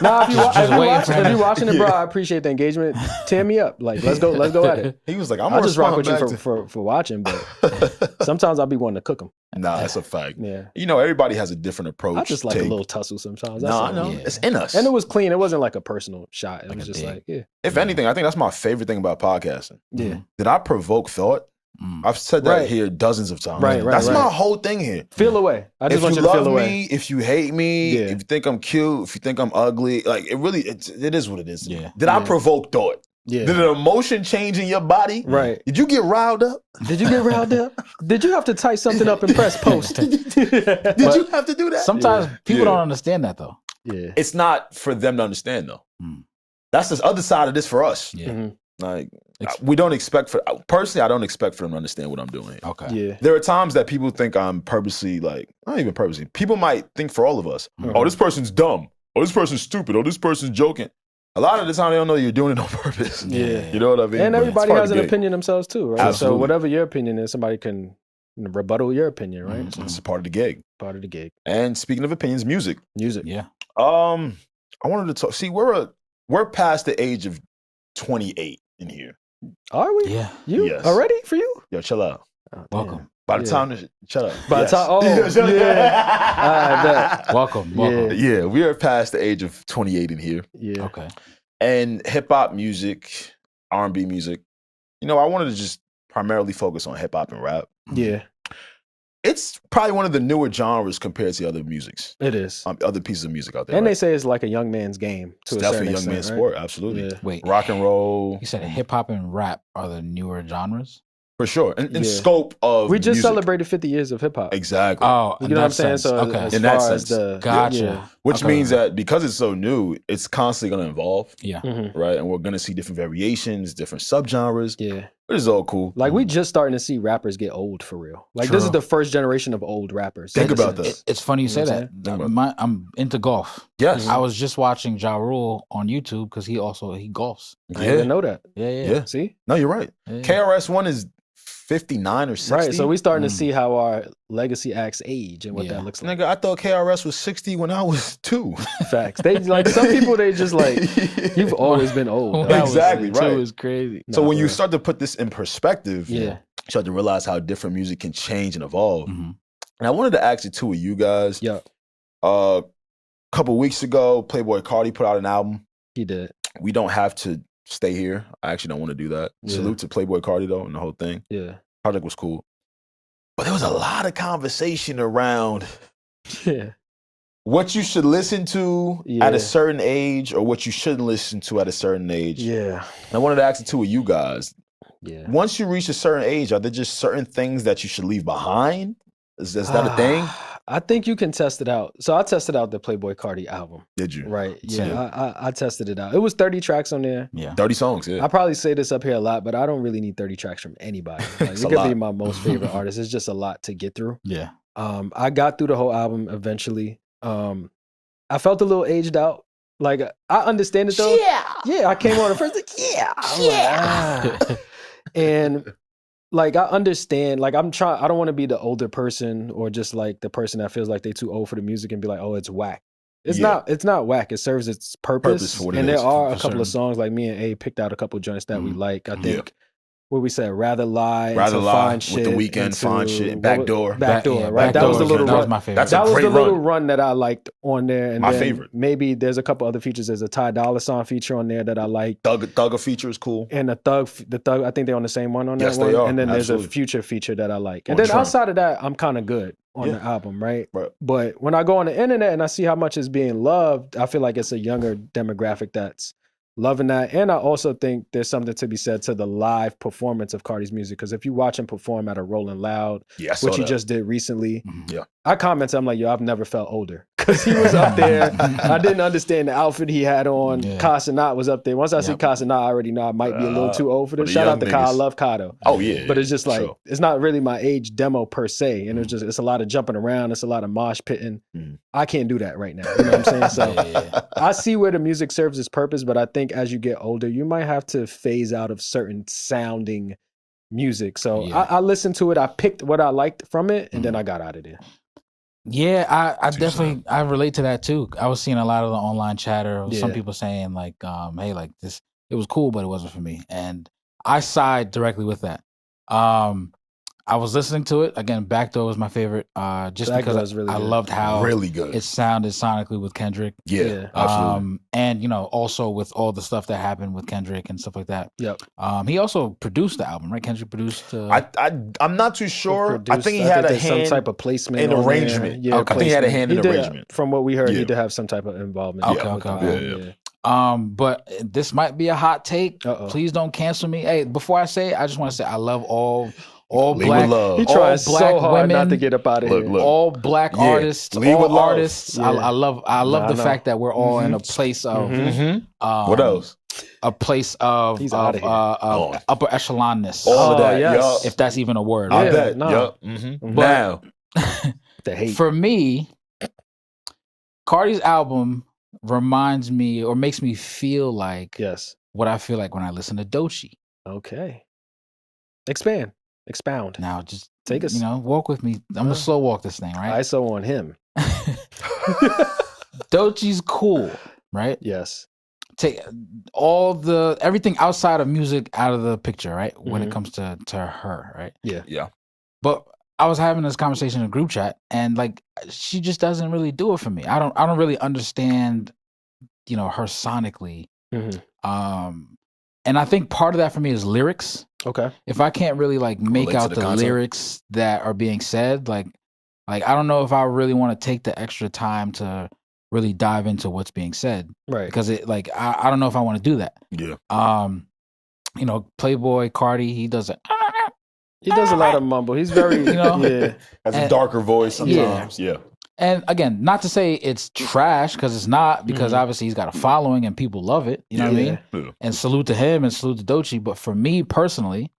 Nah, if you're waiting for him. watching it, bro, I appreciate the engagement. Tear me up. Like, let's go at it. He was like, I'm I'll gonna just rock with respond you back for watching, but sometimes I'll be wanting to cook them. Nah, that's a fact. Yeah. You know, everybody has a different approach. I just like a take. little tussle sometimes. That's Nah, all. I know. Yeah. It's in us. And it was clean. It wasn't like a personal shot. It Like was a just dig. like, yeah. If anything, I think that's my favorite thing about podcasting. Yeah. Did I provoke thought? Mm. I've said that Right. here dozens of times. Right, That's right. my whole thing here. Feel away. I just If want you you to feel love away. me, if you hate me, Yeah. if you think I'm cute, if you think I'm ugly, like it is what it is. Yeah. Did I Yeah. provoke thought? Yeah. Did an emotion change in your body? Right. Did you get riled up? Did you get riled up? Did you have to type something up and press post? Did you have to do that? Sometimes people Yeah. don't understand that though. Yeah. It's not for them to understand though. Mm. That's the other side of this for us. Yeah. Mhm. Like Ex- we don't expect personally, I don't expect for them to understand what I'm doing here. Okay. Yeah. There are times that people think I'm purposely not even purposely. People might think for all of us, Mhm. oh, this person's dumb. Oh, this person's stupid. Oh, this person's joking. A lot of the time they don't know you're doing it on purpose. Yeah. You know what I mean? And But everybody it's part has of an the game. opinion themselves too, right? Absolutely. So whatever your opinion is, somebody can rebuttal your opinion, right? Mhm. So It's a part of the gig. part of the gig. And speaking of opinions, music. Music. Yeah. I wanted to talk. See, we're past the age of 28 in here. Are we? Yeah. You Yes. already for you? Yo, chill out. Oh, damn. Welcome. By the Yeah. time this, shut up. By the time- oh, yeah. I bet. Welcome. Yeah, we are past the age of 28 in here. Yeah. Okay. And hip hop music, R&B music. You know, I wanted to just primarily focus on hip hop and rap. Yeah. It's probably one of the newer genres compared to other musics, It is. other pieces of music out there. And right? they say it's like a young man's game to It's a certain definitely a young man's extent, sport. right? Absolutely. Yeah. Wait. Rock and roll, You said hip hop and rap are the newer genres? for sure. In Yeah. scope of We just music. celebrated 50 years of hip hop. Exactly. Oh, You in know what that I'm saying? sense. So Okay. as In that far as sense. the Gotcha. yeah. Which Okay. means that because it's so new, it's constantly going to evolve, Yeah. Mhm. right? And we're going to see different variations, different subgenres. Yeah. But it's all cool. Like we just starting to see rappers get old for real. Like this is True. the first generation of old rappers. Think in a about sense. this. It's funny you say know what that. I'm Think about I'm into golf. Yes. I was just watching Ja Rule on YouTube because he golfs. I didn't even know that. Yeah, yeah. Yeah. See? No, you're right. Yeah, yeah. KRS-One is 59 or 60. Right. So we starting to Mm. see how our legacy acts age and what Yeah. that looks like. Nigga, I thought KRS was 60 when I was 2. Facts. They like some people they just like you've always been old. When dog. I was Exactly, two right. is crazy. So Nah, when you bro. start to put this in perspective, Yeah. you start to realize how different music can change and evolve. Mhm. And I wanted to ask the two of you guys. Yeah, A couple weeks ago, Playboy Carti put out an album. he did. We don't have to stay here. I actually don't want to do that. Yeah. Salute to Playboy Carti though, and the whole thing. Yeah. Project was cool. But there was a lot of conversation around Yeah. what you should listen to at Yeah. a certain age or what you shouldn't listen to at a certain age. Yeah. And I wanted to ask the two of you guys. Yeah. Once you reach a certain age, are there just certain things that you should leave behind? Is that a thing? I think you can test it out. So I tested out the Playboy Carti album. Did you? Right. Same. Yeah. I tested it out. It was 30 tracks on there. Yeah. 30 songs, yeah. I probably say this up here a lot, but I don't really need 30 tracks from anybody. Like, It's it a could lot. be my most favorite artist. It's just a lot to get through. Yeah. I got through the whole album eventually. I felt a little aged out. Like I understand it though. Yeah. I came on the first. Like, yeah. I'm like, ah. And like I understand. Like I don't want to be the older person or just like the person that feels like they too old for the music and be like, oh, it's whack. It's Yeah. not. It's not whack. It serves its purpose. for what it And there is, are a for couple of certain. songs like me and A picked out a couple joints that we Mhm. like. I Yeah. think. What we said, rather lie, Rather into Lie, fine with shit, The Weeknd, into- Fine Shit, what was- Backdoor. Backdoor, Yeah, right? That was the little that run. was my favorite. That's a That was great the little run. run that I liked on there. And My then favorite. Maybe there's a couple other features. There's a Ty Dolla $ign feature on there that I like. Thugger feature is cool. And the Thug, I think they're on the same one on that Yes, one. they are. And then Absolutely. there's a Future feature that I like. On And then Trump. outside of that, I'm kind of good on Yeah. the album, right? Right. But when I go on the internet and I see how much is being loved, I feel like it's a younger demographic that's Loving that. And I also think there's something to be said to the live performance of Cardi's music. Because if you watch him perform at a Rolling Loud, which he just did recently, I commented, I'm like, yo, I've never felt older. Because he was up there. I didn't understand the outfit he had on. Casanat was up there. Once I see Casanat, I already know I might be a little too old for this. Shout out to Kai. I love Kato. Oh, yeah. But it's just like, it's not really my age demo per se. And it's a lot of jumping around. It's a lot of mosh pitting. I can't do that right now. You know what I'm saying? So I see where the music serves its purpose, but I think as you get older, you might have to phase out of certain sounding music. So I listened to it. I picked what I liked from it, and then I got out of there. Yeah, I definitely I relate to that too. I was seeing a lot of the online chatter. Some people saying like, "Hey, like this, it was cool, but it wasn't for me," and I side directly with that. I was listening to it again. Backdoor was my favorite, just because I loved how it sounded sonically with Kendrick. Yeah, absolutely. And also with all the stuff that happened with Kendrick and stuff like that. Yep. He also produced the album, right? Kendrick produced. I'm not too sure. I think he had a hand some type of placement and arrangement. Yeah, I think he had a hand in arrangement. From what we heard, he did have some type of involvement. Okay. But this might be a hot take. Please don't cancel me. Hey, before I say it, I just want to say I love all black. He tries so hard women, not to get up out of here. All black artists, all artists. Yeah. I love the fact that we're all in a place of what else? A place of upper echelonness. All of that, yes. If that's even a word. I Right? bet. No. Now, the hate. For me, Cardi's album reminds me or makes me feel like what I feel like when I listen to Doechii. Okay. Expound. Now, just take us. Walk with me. I'm gonna slow walk this thing, right? ISO on him. Doechii's cool, right? Yes. Take everything outside of music out of the picture, right? When it comes to her, right? Yeah. But I was having this conversation in a group chat, and like she just doesn't really do it for me. I don't really understand, her sonically. And I think part of that for me is lyrics. Okay. If I can't really like make out the lyrics that are being said, like I don't know if I really want to take the extra time to really dive into what's being said. Right. Because I don't know if I want to do that. Yeah. Playboy Cardi, he does it. He does a lot of mumble. He's very, has a darker voice sometimes. Yeah. And again, not to say it's trash, because it's not, because obviously he's got a following and people love it. You know what I mean? Yeah. And salute to him and salute to Doechii. But for me personally,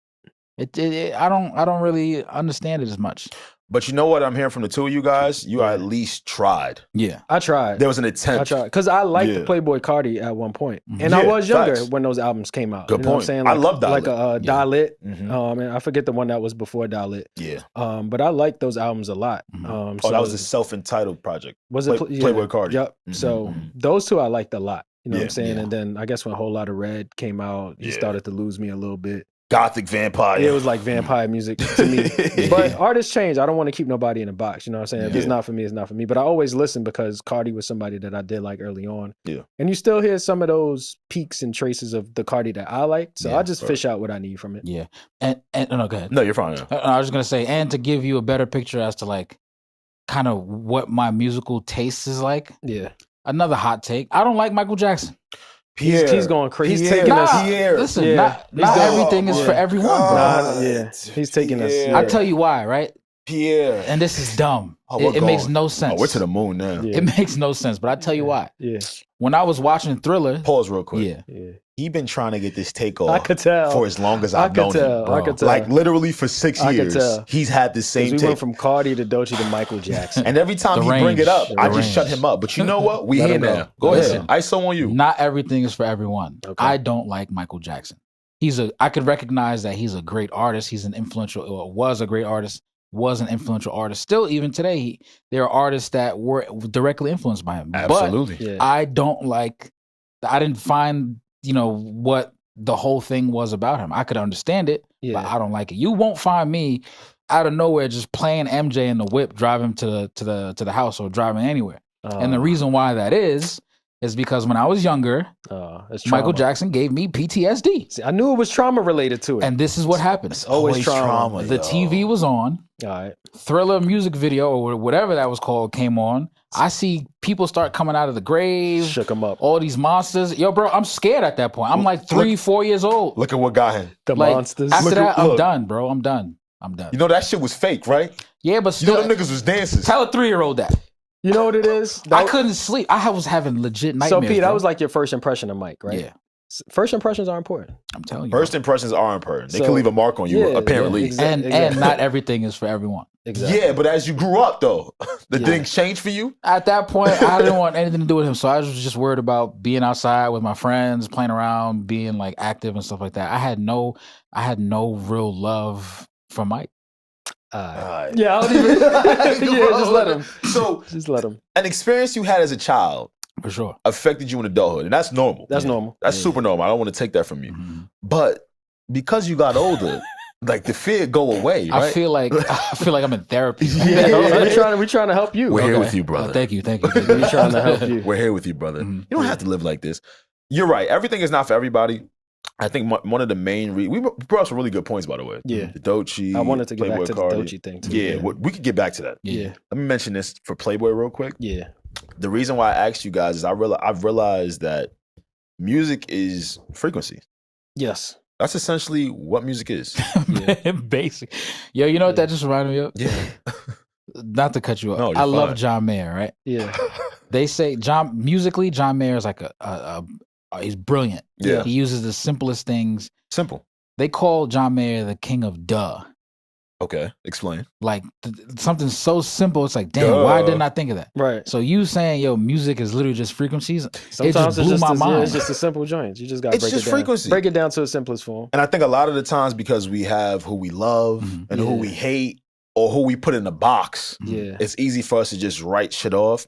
I don't really understand it as much. But you know what I'm hearing from the two of you guys? You at least tried. Yeah. I tried. There was an attempt. I tried. Because I liked the Playboy Cardi at one point. And I was younger when those albums came out. Good point. What I'm saying? I love Dalit. Like Dalit. And I forget the one that was before Dalit. Yeah. But I liked those albums a lot. So that was a self-entitled project. Was it Playboy Cardi? Yep. So those two I liked a lot. You know what I'm saying? And then I guess when a Whole Lot of Red came out, he started to lose me a little bit. Gothic vampire. Yeah, it was like vampire music to me. But artists change. I don't want to keep nobody in a box. You know what I'm saying? If it's not for me, it's not for me. But I always listen because Cardi was somebody that I did like early on. Yeah. And you still hear some of those peaks and traces of the Cardi that I liked. So I just fish out what I need from it. Yeah. And no, go ahead. No, you're fine. I was just gonna say, and to give you a better picture as to like kind of what my musical taste is like. Yeah. Another hot take. I don't like Michael Jackson. Pierre. He's going crazy. He's taking us. Pierre. Listen, not everything is for everyone, bro. He's taking us. I'll tell you why, right? Pierre. And this is dumb. It makes no sense. We're to the moon now. It makes no sense, but I'll tell you why. Yeah. When I was watching Thriller. Pause real quick. Yeah. He been trying to get this takeoff. I could tell for as long as I've known him. I could tell. Like literally for 6 years. I could tell. He's had the same take. We went from Cardi to Doechii to Michael Jackson. And every time bring it up, I just shut him up. But you know what? We here now. Go ahead. ISO on you. Not everything is for everyone. Okay. I don't like Michael Jackson. I could recognize that he's a great artist. He's an influential, or was a great artist, was an influential artist. Still, even today, there are artists that were directly influenced by him. Absolutely. But I didn't find, what the whole thing was about him. I could understand it, but I don't like it. You won't find me out of nowhere just playing MJ in the whip, driving to the house or driving anywhere. And the reason why that is because when I was younger, Michael Jackson gave me PTSD. See, I knew it was trauma related to it. And this is what happened. It's always trauma. The TV was on. All right. Thriller music video or whatever that was called came on. I see people start coming out of the grave. Shook him up. All these monsters. Yo, bro, I'm scared at that point. I'm like 3-4 years old. Look at what got him. The monsters. After that, I'm done, bro. I'm done. You know that shit was fake, right? Yeah, but still. You know them niggas was dancers. Tell a 3-year-old that. You know what it is? I couldn't sleep. I was having legit nightmares. So, Pete, that bro. was like your first impression of Mike, right? Yeah. First impressions are important. I'm telling you. First impressions are important. They can leave a mark on you, apparently. And not everything is for everyone. Exactly. Yeah, but as you grew up, though, the things changed for you? At that point, I didn't want anything to do with him. So I was just worried about being outside with my friends, playing around, being like active and stuff like that. I had no real love for Mike. Yeah, I don't even. Just let him. So, just let him. An experience you had as a child, for sure, affected you in adulthood, and that's normal. That's normal. That's super normal. I don't want to take that from you. But because you got older, like the fear go away, right? I feel like I'm in therapy. We're trying to help you. We're here with you, brother. Thank you. We're trying to help you. We're here with you, brother. You don't have to live like this. You're right. Everything is not for everybody. I think one of the main we brought up some really good points, by the way. Yeah. The Doechii. I wanted to get Playboy back to Cardi. the Doechii thing, too. Yeah, we could get back to that. Yeah. Let me mention this for Playboy real quick. Yeah. The reason why I asked you guys is I've realized that music is frequency. Yes. That's essentially what music is. Basic. Yo, you know what that just reminded me of? Yeah. Not to cut you off. No, you're I love fine. John Mayer, right? Yeah. They say musically, John Mayer is like he's brilliant. Yeah. He uses the simplest things. Simple. They call John Mayer the king of duh. Okay. Explain. Like something so simple, it's like, damn, why didn't I think of that? Right. So you saying, yo, music is literally just frequencies? Sometimes it just blew my mind. It's just a simple joint. You just got to break it down. It's just frequency. Break it down to its simplest form. And I think a lot of the times because we have who we love and who we hate or who we put in a box, it's easy for us to just write shit off.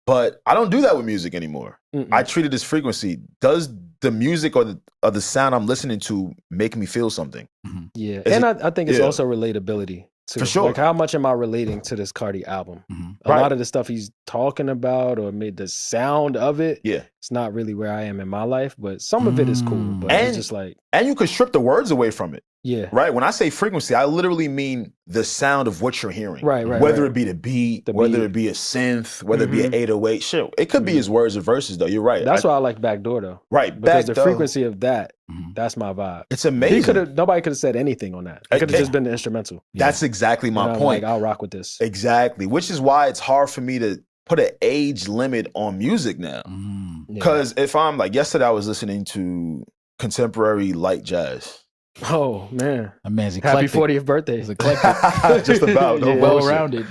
But I don't do that with music anymore. I treat it as frequency. Does the music or the sound I'm listening to make me feel something? Yeah. And I think it's also relatability too. For sure. Like, how much am I relating to this Cardi album? A lot of the stuff he's talking about or made the sound of it, it's not really where I am in my life, but some of it is cool. But it's just like... And you could strip the words away from it. Yeah. Right? When I say frequency, I literally mean the sound of what you're hearing. Right. Whether it be the beat, whether it be a synth, whether it be an 808. Shit. It could be his words or verses, though. You're right. That's why I like Backdoor, though. Right. Because the frequency of that, that's my vibe. It's amazing. Nobody could have said anything on that. It could have just been the instrumental. That's exactly my point. Like, I'll rock with this. Exactly. Which is why it's hard for me to put an age limit on music now. Because if I'm like, yesterday I was listening to contemporary light jazz. Oh, man. A man's Happy eclectic. 40th birthday. He's eclectic. Just about. No well-rounded.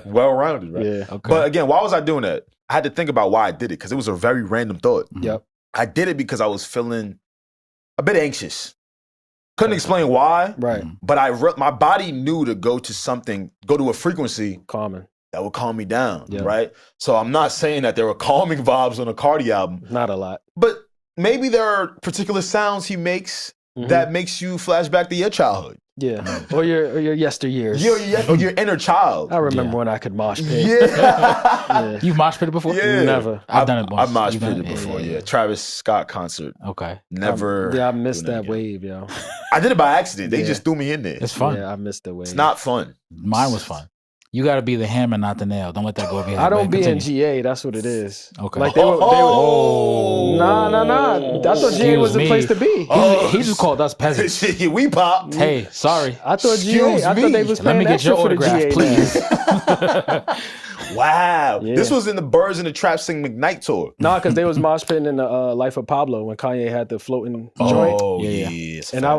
Well-rounded, right? Yeah. Okay. But again, why was I doing that? I had to think about why I did it because it was a very random thought. Yep. I did it because I was feeling a bit anxious. Couldn't explain why. Right. But my body knew to go to a frequency Calming. that would calm me down, Yeah. right? So I'm not saying that there were calming vibes on a Cardi album. Not a lot. But maybe there are particular sounds he makes that makes you flash back to your childhood. Yeah. Or your yesteryears. Your inner child. I remember when I could mosh pit. Yeah. You've mosh pitted before? Yeah. Never. I've done it once. I've mosh You've done pitted it? before, Yeah. Travis Scott concert. Okay. Never. I missed doing that again. wave, yo. I did it by accident. They Yeah. just threw me in there. It's fun. Yeah, I missed the wave. It's not fun. Mine was fun. You got to be the hammer, not the nail. Don't let that go over your head. I don't man. be in Continue. GA. That's what it is. Okay. Like they were. Nah. I thought GA was the Excuse place to me. be. He just called us peasants. We popped. Hey, sorry. I thought Excuse GA. I me. thought they was Let me paying get your extra for the autograph, GA please. Wow. Yeah. This was in the Birds in the Trap Sing McKnight tour. Nah, because they was mosh pitting in the Life of Pablo when Kanye had the floating joint. Oh, Yeah. yes. And I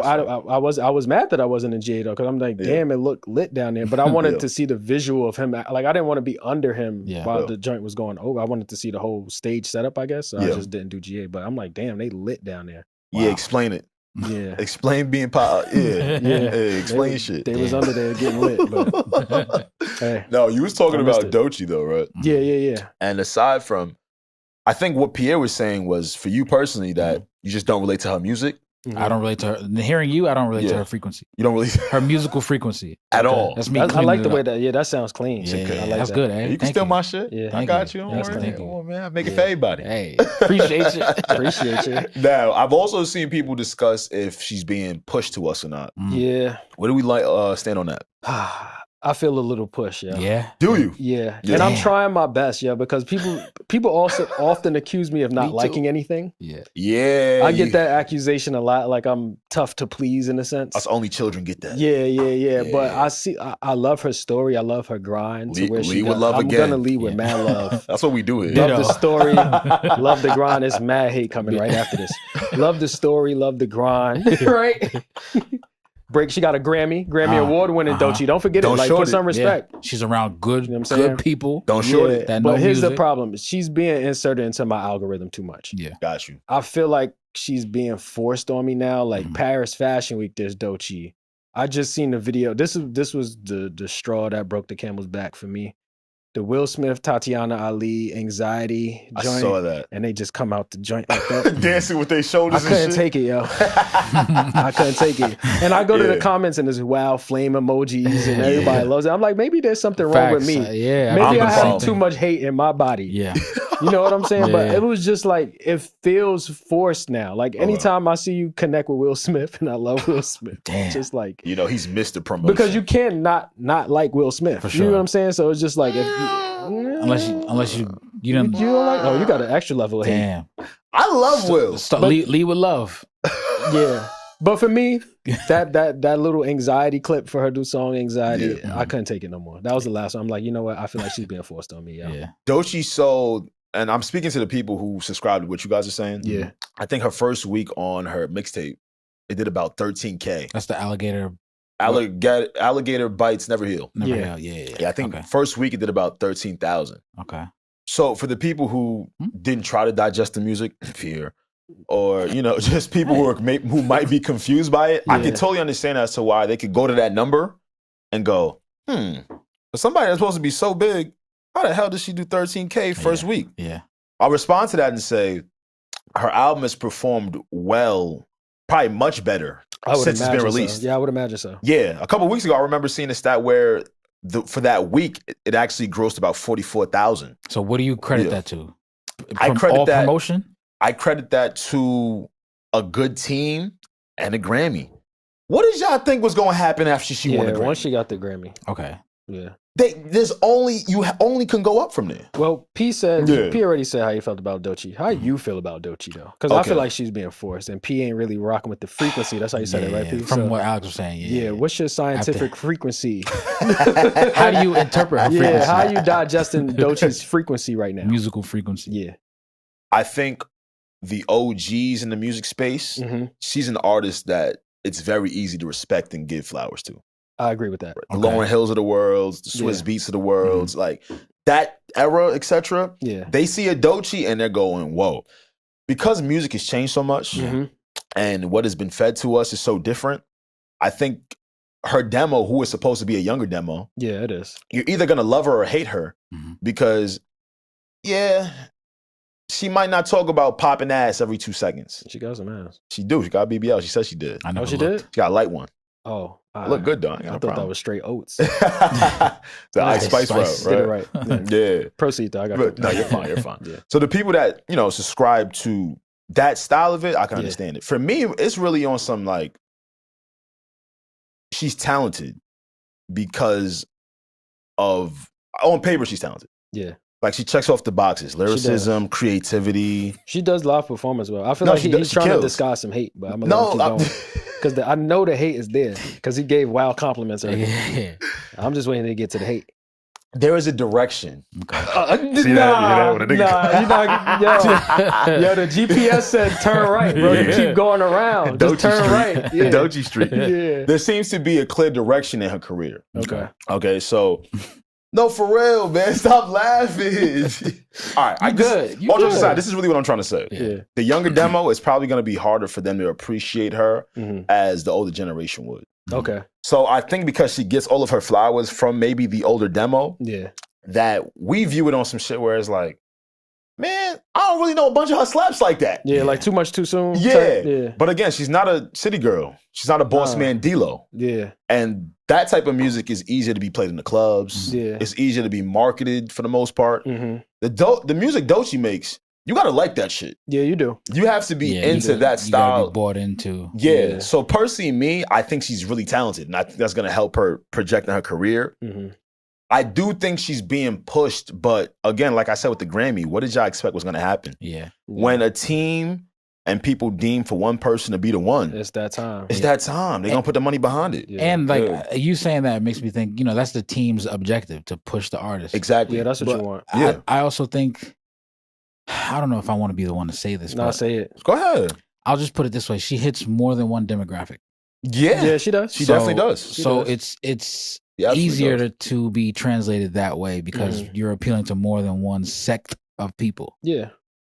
was mad that I wasn't in GA though, because I'm like, damn, it looked lit down there. But I wanted to see the visual of him. Like, I didn't want to be under him while the joint was going over. I wanted to see the whole stage setup, I guess. So I just didn't do GA. But I'm like, damn, they lit down there. Yeah, explain it. Yeah. Explain being explain shit. They was under there getting lit. But hey, No, you was talking I missed about it. Doechii though, right? yeah. And aside from, I think what Pierre was saying was for you personally that you just don't relate to her music. I don't relate to her. Hearing you, I don't relate to Yeah. her frequency. You don't really Her musical frequency. at all. That's me. I cleaning like it the up. way that sounds clean. Yeah, I like that's that. good, eh? You can Thank steal you. my shit. Yeah. I Thank got you. you. Thank Don't you. worry. Thank you. Come on, man. I make it for everybody. Hey, appreciate you. Appreciate you. Now, I've also seen people discuss if she's being pushed to us or not. Yeah. Where do we stand on that? I feel a little push, yeah. Yeah. Do you? Yeah. Yeah. And I'm trying my best, yeah, because people also often accuse me of not liking anything. Yeah. Yeah. I get that accusation a lot, like I'm tough to please in a sense. Us only children get that. Yeah. But I love her story. I love her grind to where she with love I'm again. gonna lead with mad love. That's what we do here. Love the story, love the grind. It's mad hate coming right after this. Love the story, love the grind. Right? Break. She got a Grammy award winning Doechii. Don't forget it. Like, put some respect. Yeah. She's around good, You know what I'm saying? good people. Don't short it. That But know here's the music. problem. She's being inserted into my algorithm too much. Yeah. Got you. I feel like she's being forced on me now. Like Paris Fashion Week, there's Doechii. I just seen the video. This was the straw that broke the camel's back for me. The Will Smith, Tatiana Ali, Anxiety joint. I saw that. And they just come out the joint like that. Dancing with their shoulders I couldn't and shit. take it, yo. I couldn't take it. And I go to the comments and there's wow flame emojis and everybody loves it. I'm like, maybe there's something wrong with me. Yeah. Maybe I the have problem. too much hate in my body. Yeah. You know what I'm saying? But Yeah. it was just like, it feels forced now. Like anytime I see you connect with Will Smith, and I love Will Smith. Damn. It's just like, You know, he's Mr. Promotion. because you can't not like Will Smith. For You know sure. what I'm saying? So it's just like, if Unless you you don't. don't like, oh, you got an extra level of hate. Damn. I love Will. Lead with love. Yeah. But for me, that little anxiety clip for her new song, Anxiety, I couldn't take it no more. That was the last one. I'm like, you know what? I feel like she's being forced on me. Yeah. Doechii sold, and I'm speaking to the people who subscribe to what you guys are saying. Yeah. I think her first week on her mixtape, it did about 13K. That's the alligator. Alligator bites never heal. Never Yeah. hell. Yeah. Yeah, I think Okay. first week it did about 13,000. Okay. So for the people who didn't try to digest the music, Pierre, or just people who might be confused by it, I can totally understand as to why they could go to that number and go, for somebody that's supposed to be so big, how the hell did she do 13K first week? Yeah. I'll respond to that and say her album has performed well, probably much better since it's been released. So. Yeah, I would imagine so. Yeah, a couple of weeks ago, I remember seeing a stat where for that week, it actually grossed about 44,000. So what do you credit that to? I credit all that promotion. I credit that to a good team and a Grammy. What did y'all think was going to happen after she won a Grammy? Once she got the Grammy. Okay. Yeah. You only can go up from there. Well, P already said how you felt about Doechii. How you feel about Doechii though? Because I feel like she's being forced, and P ain't really rocking with the frequency. That's how you said it, right? P? From what Alex was saying. Yeah. What's your scientific frequency? How do you interpret her frequency? Yeah. How are you digesting Doechii's frequency right now? Musical frequency. Yeah. I think the OGs in the music space, she's an artist that it's very easy to respect and give flowers to. I agree with that. The Lauryn Hills of the world, the Swiss Beats of the world, like that era, etc. Yeah. They see a Doechii and they're going, whoa. Because music has changed so much and what has been fed to us is so different, I think her demo, who is supposed to be a younger demo, yeah, it is. You're either going to love her or hate her because, she might not talk about popping ass every 2 seconds. She got some ass. She do. She got BBL. She said she did. I know she did? She got a light one. Oh. Look good, though. I thought that was straight oats. The Ice Spice route, Did it right. Yeah. Proceed, though. I got No, you're fine. You're fine. So the people that, subscribe to that style of it, I can understand it. For me, it's really on some like, she's talented because of, on paper, she's talented. Yeah. Like she checks off the boxes, lyricism, creativity. She does live performance well. I feel like he's trying to disguise some hate, but I'm gonna keep going. Because I know the hate is there. Because he gave wild compliments earlier. Yeah. I'm just waiting to get to the hate. There is a direction. See that? Yo, the GPS said turn right, bro. You keep going around. Just turn right. Yeah. Doechii Street. Yeah. There seems to be a clear direction in her career. Okay, so no, for real, man. Stop laughing. All right, all jokes aside, this is really what I'm trying to say. Yeah. The younger demo is probably going to be harder for them to appreciate her as the older generation would. Okay. So I think because she gets all of her flowers from maybe the older demo, that we view it on some shit where it's like, man, I don't really know a bunch of her slaps like that. Yeah, like too much too soon. Yeah. But again, she's not a city girl. She's not a boss man D-Lo. Yeah. And that type of music is easier to be played in the clubs. Yeah. It's easier to be marketed for the most part. The music Doechii makes You gotta like that shit. Yeah, you do. You have to be into that style. You gotta be bought into. Yeah. So personally, me, I think she's really talented, and I think that's gonna help her project in her career. Mm-hmm. I do think she's being pushed, but again, like I said with the Grammy, what did y'all expect was gonna happen? Yeah. When a team and people deem for one person to be the one, it's that time. It's that time. They're gonna put the money behind it. Yeah. And like you saying that makes me think, that's the team's objective, to push the artist. Exactly. Yeah, that's what you want. Yeah. I also think, I don't know if I want to be the one to say this. No, say it. Go ahead. I'll just put it this way: she hits more than one demographic. Yeah, she does. She definitely does. It's easier to be translated that way because you're appealing to more than one sect of people. Yeah.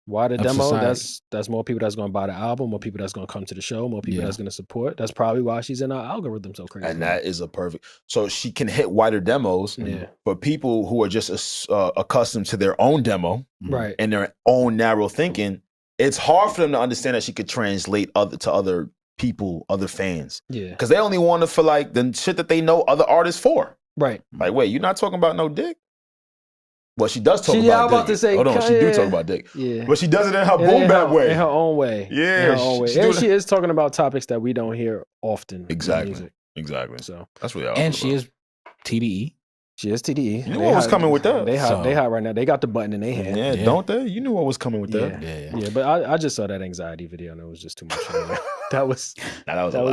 Why the demo? Society. That's more people that's going to buy the album, more people that's going to come to the show, more people that's going to support. That's probably why she's in our algorithm so crazy. And that is a perfect. So she can hit wider demos for people who are just accustomed to their own demo, right, and their own narrow thinking. It's hard for them to understand that she could translate to other people, other fans. Yeah, because they only want it for like the shit that they know other artists for. Right. Like, wait, you're not talking about no dick? Well, she does talk about dick. I'm about to say, hold on, she do talk about dick. Yeah. But she does it in her boom bap way. In her own way. Yeah. In her own way. And she is talking about topics that we don't hear often. Exactly. In music. Exactly. So that's what y'all. And she is TDE. She is TDE. You knew what was coming with that. They hot right now. They got the button in their hand. Yeah, don't they? You knew what was coming with that. Yeah. But I just saw that anxiety video and it was just too much for me. That was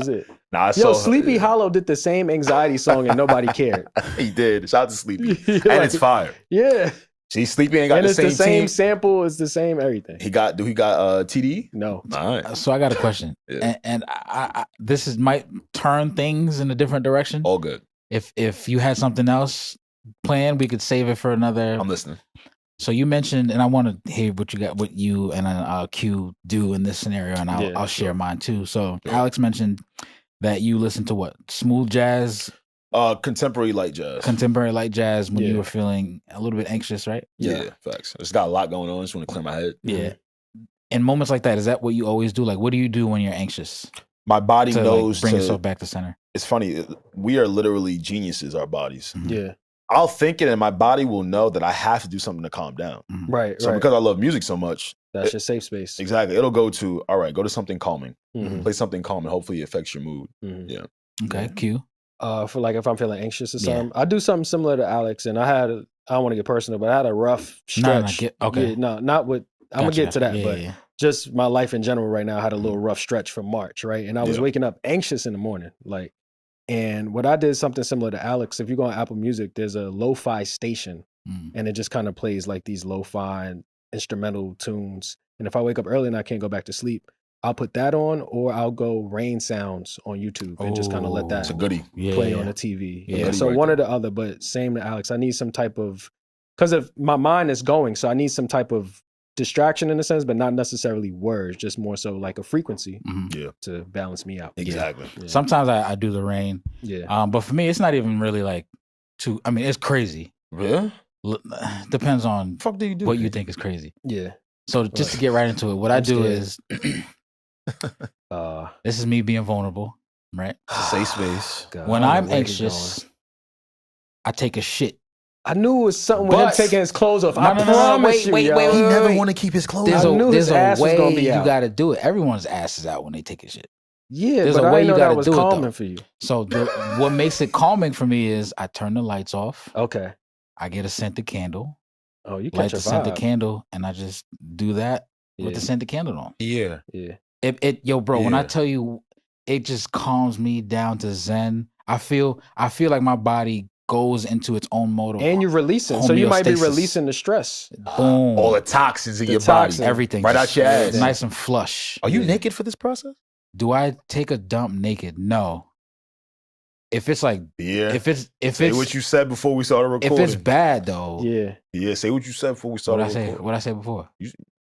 it. Sleepy Hollow did the same anxiety song and nobody cared. He did. Shout out to Sleepy. And it's fire. Yeah. See, Sleepy ain't got the same team. It's the same sample. It's the same everything. He got TDE? No. All right. So I got a question. And I this might turn things in a different direction. All good. If you had something else planned, we could save it for another. I'm listening. So you mentioned, and I want to hear what you and Q do in this scenario, and I'll share mine too. So Alex mentioned that you listen to what? Smooth jazz? Contemporary light jazz. Contemporary light jazz when you were feeling a little bit anxious, right? Yeah, facts. It's got a lot going on. I just want to clear my head. Yeah. In moments like that, is that what you always do? Like, what do you do when you're anxious? My body knows bring yourself back to center. It's funny. We are literally geniuses, our bodies. Mm-hmm. Yeah. I'll think it and my body will know that I have to do something to calm down. Mm-hmm. Right. So because I love music so much. That's your safe space. Exactly. It'll go to, all right, go to something calming. Mm-hmm. Play something calming. Hopefully it affects your mood. Mm-hmm. Yeah. Okay, Q. For like if I'm feeling anxious or something, I do something similar to Alex. And I don't want to get personal, but I had a rough stretch. Not with, I'm going to get to that, but just my life in general right now, I had a little rough stretch from March, right? And I was waking up anxious in the morning. And what I did something similar to Alex. If you go on Apple Music, there's a lo-fi station and it just kind of plays like these lo-fi instrumental tunes. And if I wake up early and I can't go back to sleep, I'll put that on, or I'll go rain sounds on YouTube and just kind of let that play on the TV. Yeah. So one or the other, but same to Alex. I need some type of, because if my mind is going, so I need some type of distraction in a sense, but not necessarily words, just more so like a frequency to balance me out. Exactly. Yeah. Sometimes I do the rain. Yeah. But for me, it's not even really like it's crazy. Yeah. Depends on fuck do you do what you think is crazy. Yeah. So just to get right into it, what I do is this is me being vulnerable, right? Safe space. God, when I'm anxious, I take a shit. I knew it was something with him taking his clothes off. I promise wait. He never want to keep his clothes there's on. There's a way you got to do it. Everyone's ass is out when they take a shit. Yeah, there's but a way I know you got that to was do calming it, for you. So what makes it calming for me is I turn the lights off. Okay. I get a scented candle. Oh, you light catch a the scented candle, and I just do that with the scented candle on. Yeah. Yo, bro, when I tell you, it just calms me down to zen. I feel like my body goes into its own mode of and you're releasing, so you might be releasing the stress. Boom, all the toxins in your body, everything, right out your ass, nice and flush. Are you naked for this process? Do I take a dump naked? No. If it's like, if it's say what you said before we started recording. If it's bad though, say what you said before we started recording. What I say before?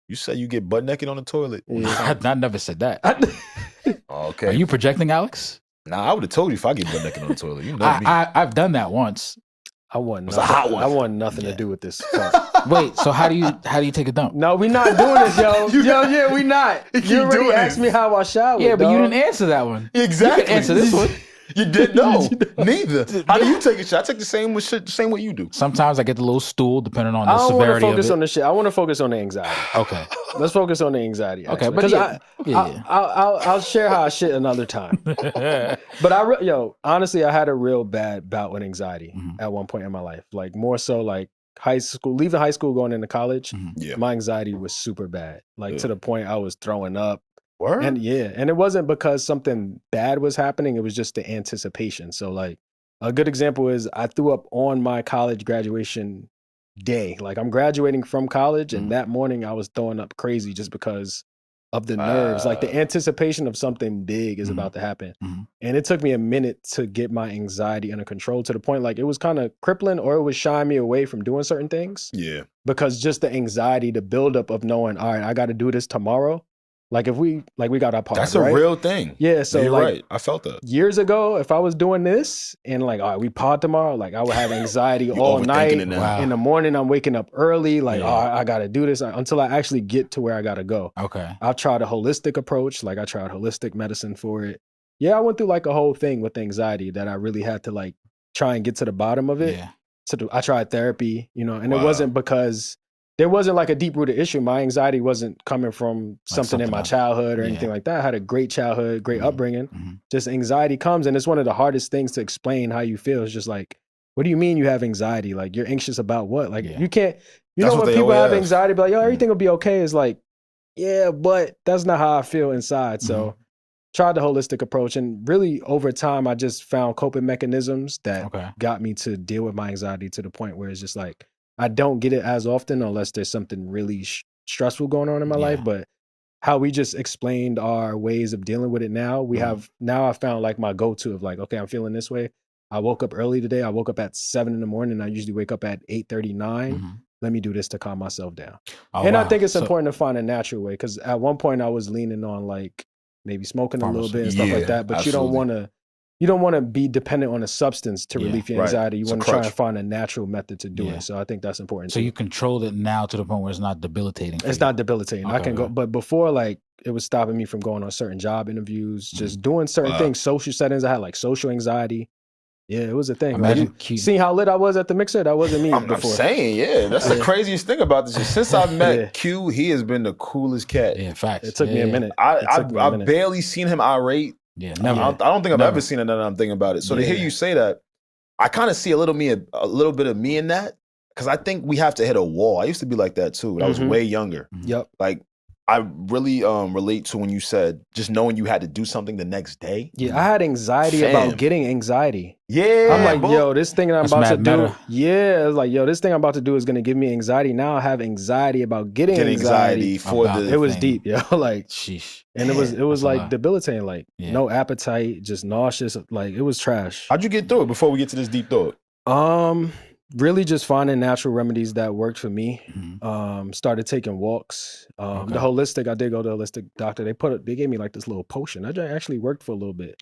You said you get butt naked on the toilet. I never said that. Okay. Are you projecting, Alex? Nah, I would have told you if I get butt naked on the toilet. You know me. I've done that once. I want a hot one. I want nothing to do with this. Wait, so how do you take a dump? No, we're not doing this, yo. We not. You already asked me how I shower. Yeah, but you didn't answer that one. Exactly. You can answer this one. You didn't know. Neither. How do you take a shit? I take the same way you do. Sometimes I get the little stool, depending on the I don't want to severity of focus it. on the shit. I want to focus on the anxiety. Okay. Let's focus on the anxiety. Okay, actually. but I'll share how I shit another time. But honestly, I had a real bad bout with anxiety at one point in my life. Like more so like high school, leaving high school, going into college. My anxiety was super bad. Like to the point I was throwing up. Word? And it wasn't because something bad was happening. It was just the anticipation. So like a good example is I threw up on my college graduation day. Like I'm graduating from college and that morning I was throwing up crazy just because of the nerves. Like the anticipation of something big is about to happen. And it took me a minute to get my anxiety under control to the point like it was kind of crippling or it was shying me away from doing certain things. Yeah. Because just the anxiety, the buildup of knowing, all right, I got to do this tomorrow. Like if we got our part. That's a real thing. Yeah. So you're like right. I felt that. Years ago, if I was doing this and like, all right, we pod tomorrow, like I would have anxiety all night. Wow. In the morning, I'm waking up early, like, I got to do this until I actually get to where I got to go. Okay. I've tried a holistic approach. Like I tried holistic medicine for it. Yeah. I went through like a whole thing with anxiety that I really had to like try and get to the bottom of it. Yeah. So I tried therapy, and it wasn't because there wasn't like a deep rooted issue. My anxiety wasn't coming from something in my childhood or anything like that. I had a great childhood, great upbringing. Just anxiety comes, and it's one of the hardest things to explain how you feel. It's just like, what do you mean you have anxiety? Like you're anxious about what? Like you can't, know when people have anxiety, be like, yo, everything will be okay. It's like, yeah, but that's not how I feel inside. So tried the holistic approach, and really over time, I just found coping mechanisms that got me to deal with my anxiety to the point where it's just like, I don't get it as often unless there's something really stressful going on in my life. But how we just explained our ways of dealing with it now, I found like my go-to of like, okay, I'm feeling this way. I woke up early today. I woke up at 7 a.m. I usually wake up at 8:39. Let me do this to calm myself down. I think it's important to find a natural way, because at one point I was leaning on like maybe smoking a little bit and stuff like that. But you don't want to be dependent on a substance to relieve your anxiety. You want to try and find a natural method to do it. So I think that's important. So you controlled it now to the point where it's not debilitating. It's not debilitating. I can go, but before, like, it was stopping me from going on certain job interviews, just doing certain things, social settings. I had like social anxiety. Yeah, it was a thing. Imagine seeing how lit I was at the mixer. That wasn't me before. I'm saying, that's the craziest thing about this. Since I've met Q, he has been the coolest cat. Yeah, facts. It took me a minute. I've barely seen him irate. Yeah, never. I don't think I've ever seen it now that I'm thinking about it. So to hear you say that, I kind of see a little bit of me in that, because I think we have to hit a wall. I used to be like that too. I was way younger. Yep. Like I really relate to when you said just knowing you had to do something the next day. Yeah, I had anxiety about getting anxiety. Yeah. I'm like, yo, this thing that I'm about to do. Yeah, I was like, yo, this thing I'm about to do is going to give me anxiety. Now I have anxiety about getting anxiety. For it was deep, yo. Like, sheesh. And it was like debilitating, like no appetite, just nauseous. Like it was trash. How'd you get through it before we get to this deep thought? Really just finding natural remedies that worked for me. Started taking walks. The holistic, I did go to a holistic doctor. They gave me like this little potion. That actually worked for a little bit.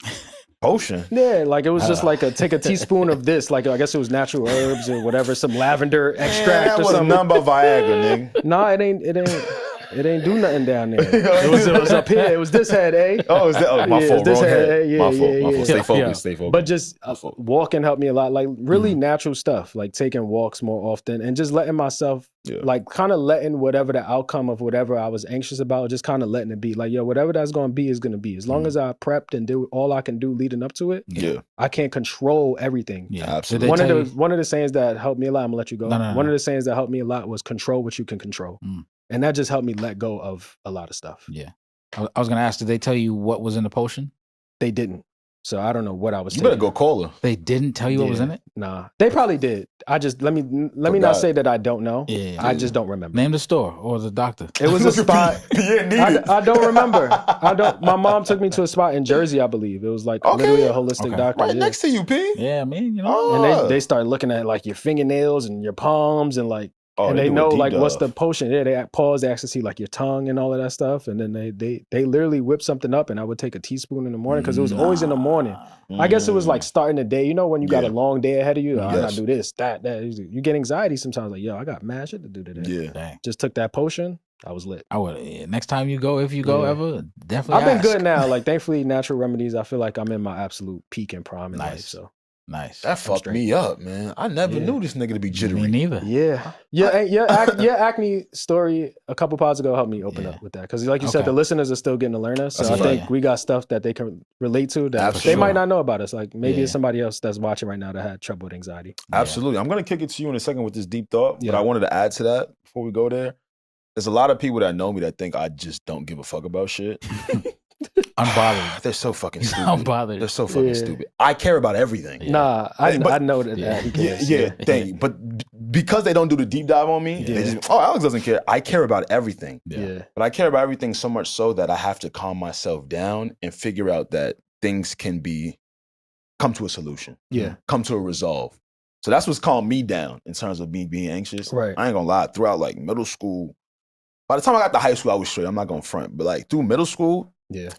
Potion? Yeah, like it was just like take a teaspoon of this. Like I guess it was natural herbs or whatever, some lavender extract or something. Nothing but Viagra, nigga. Nah, it ain't. It ain't do nothing down there. It was up here. It was this head, eh? Oh, my fault. This Wrong head. my fault. Stay focused. But just walking helped me a lot. Like really natural stuff. Like taking walks more often and just letting myself, like kind of letting whatever the outcome of whatever I was anxious about, just kind of letting it be. Like, yo, whatever that's going to be is going to be. As long as I prepped and do all I can do leading up to it, I can't control everything. Yeah, absolutely. One of the sayings that helped me a lot, I'm going to let you go. No. One of the sayings that helped me a lot was control what you can control. And that just helped me let go of a lot of stuff. Yeah. I was going to ask, did they tell you what was in the potion? They didn't. So I don't know what I was taking. You better go call her. They didn't tell you what was in it? Nah. They probably did. I just, let me not say that I don't know. Yeah. I just don't remember. Name the store or the doctor. It was a spot. I don't remember. My mom took me to a spot in Jersey, I believe. It was like literally a holistic doctor. Right next to you, P. Yeah, I mean, you know. And they started looking at like your fingernails and your palms and like, and they know like what's the potion. Yeah, they pause, they actually see like your tongue and all of that stuff. And then they literally whip something up, and I would take a teaspoon in the morning because it was always in the morning. I guess it was like starting the day. You know, when you got a long day ahead of you, I gotta do this, that. You get anxiety sometimes. Like, yo, I got mad shit to do today. Yeah. Just took that potion. I was lit. I would. Yeah, next time you go, if you go ever, definitely. I've been good now. Like, thankfully, natural remedies. I feel like I'm in my absolute peak and prime in life. So nice. That fucked me up, man. I never knew this nigga to be jittery. Me neither. Yeah. Your acne story a couple pods ago helped me open up with that. Because like you said, the listeners are still getting to learn us. So I think we got stuff that they can relate to that they might not know about us. Like maybe it's somebody else that's watching right now that had trouble with anxiety. Absolutely. I'm going to kick it to you in a second with this deep thought. But I wanted to add to that before we go there. There's a lot of people that know me that think I just don't give a fuck about shit. Unbothered. They're so fucking stupid. Unbothered. They're so fucking stupid. I care about everything. Nah, I know that he cares. Thank you. But because they don't do the deep dive on me, they just, Alex doesn't care. I care about everything. But I care about everything so much so that I have to calm myself down and figure out that things can come to a solution. Come to a resolve. So that's what's calmed me down in terms of me being anxious. Right. I ain't gonna lie. Throughout like middle school, by the time I got to high school, I was straight. I'm not gonna front. But like through middle school,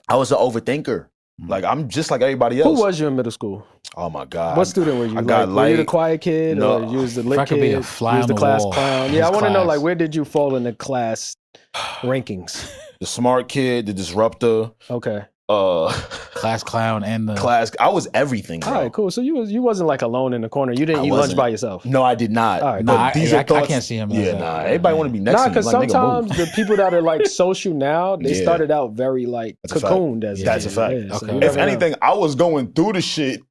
I was an overthinker. Like I'm just like everybody else. Who was you in middle school? Oh my God. What student were you? Were you the quiet kid or you was the lit kid? You was the class wall. clown. Yeah, I want to know like where did you fall in the class rankings? The smart kid, the disruptor. Okay. Class clown and the class. I was everything. Bro. All right, cool. So you wasn't like alone in the corner. You didn't eat lunch by yourself. No, I did not. All right, I can't see him. Everybody want to be next to me. Because sometimes the people that are like social now, they started out very like cocooned. That's a fact. Yeah, so if anything, I was going through the shit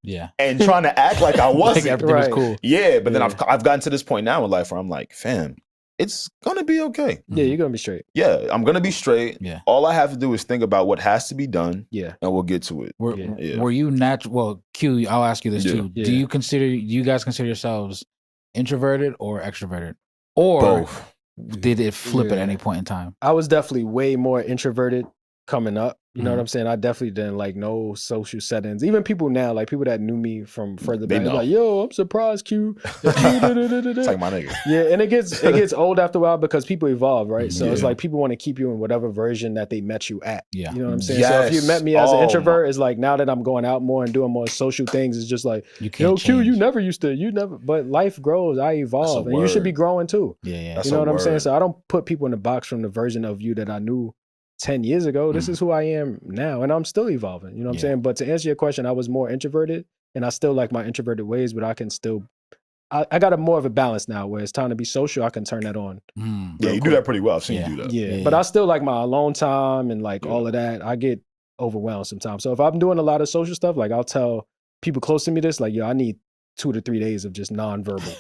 and trying to act like I wasn't. Like everything was cool. Yeah, but then I've gotten to this point now in life where I'm like, fam, it's gonna be okay. Yeah, you're gonna be straight. Yeah, I'm gonna be straight. Yeah. All I have to do is think about what has to be done. Yeah. And we'll get to it. Were you natural? Well, Q, I'll ask you this too. Yeah. Do you guys consider yourselves introverted or extroverted? Or both? Did it flip at any point in time? I was definitely way more introverted coming up. You know what I'm saying? I definitely didn't like no social settings. Even people now, like people that knew me from further back, like, yo, I'm surprised, Q. It's like my nigga. Yeah, and it gets old after a while because people evolve, right? So it's like people want to keep you in whatever version that they met you at. Yeah. You know what I'm saying? So if you met me as an introvert, it's like now that I'm going out more and doing more social things, it's just like, yo, Q, you never, but life grows, I evolve, and you should be growing too. Yeah. You know what I'm saying? So I don't put people in the box from the version of you that I knew 10 years ago. This is who I am now, and I'm still evolving. You know what I'm saying? But to answer your question, I was more introverted, and I still like my introverted ways, but I can still, I got more of a balance now where it's time to be social. I can turn that on. Yeah, you do that pretty well. I've seen you do that. Yeah, but I still like my alone time and like all of that. I get overwhelmed sometimes. So if I'm doing a lot of social stuff, like I'll tell people close to me this, like, yo, I need 2 to 3 days of just nonverbal.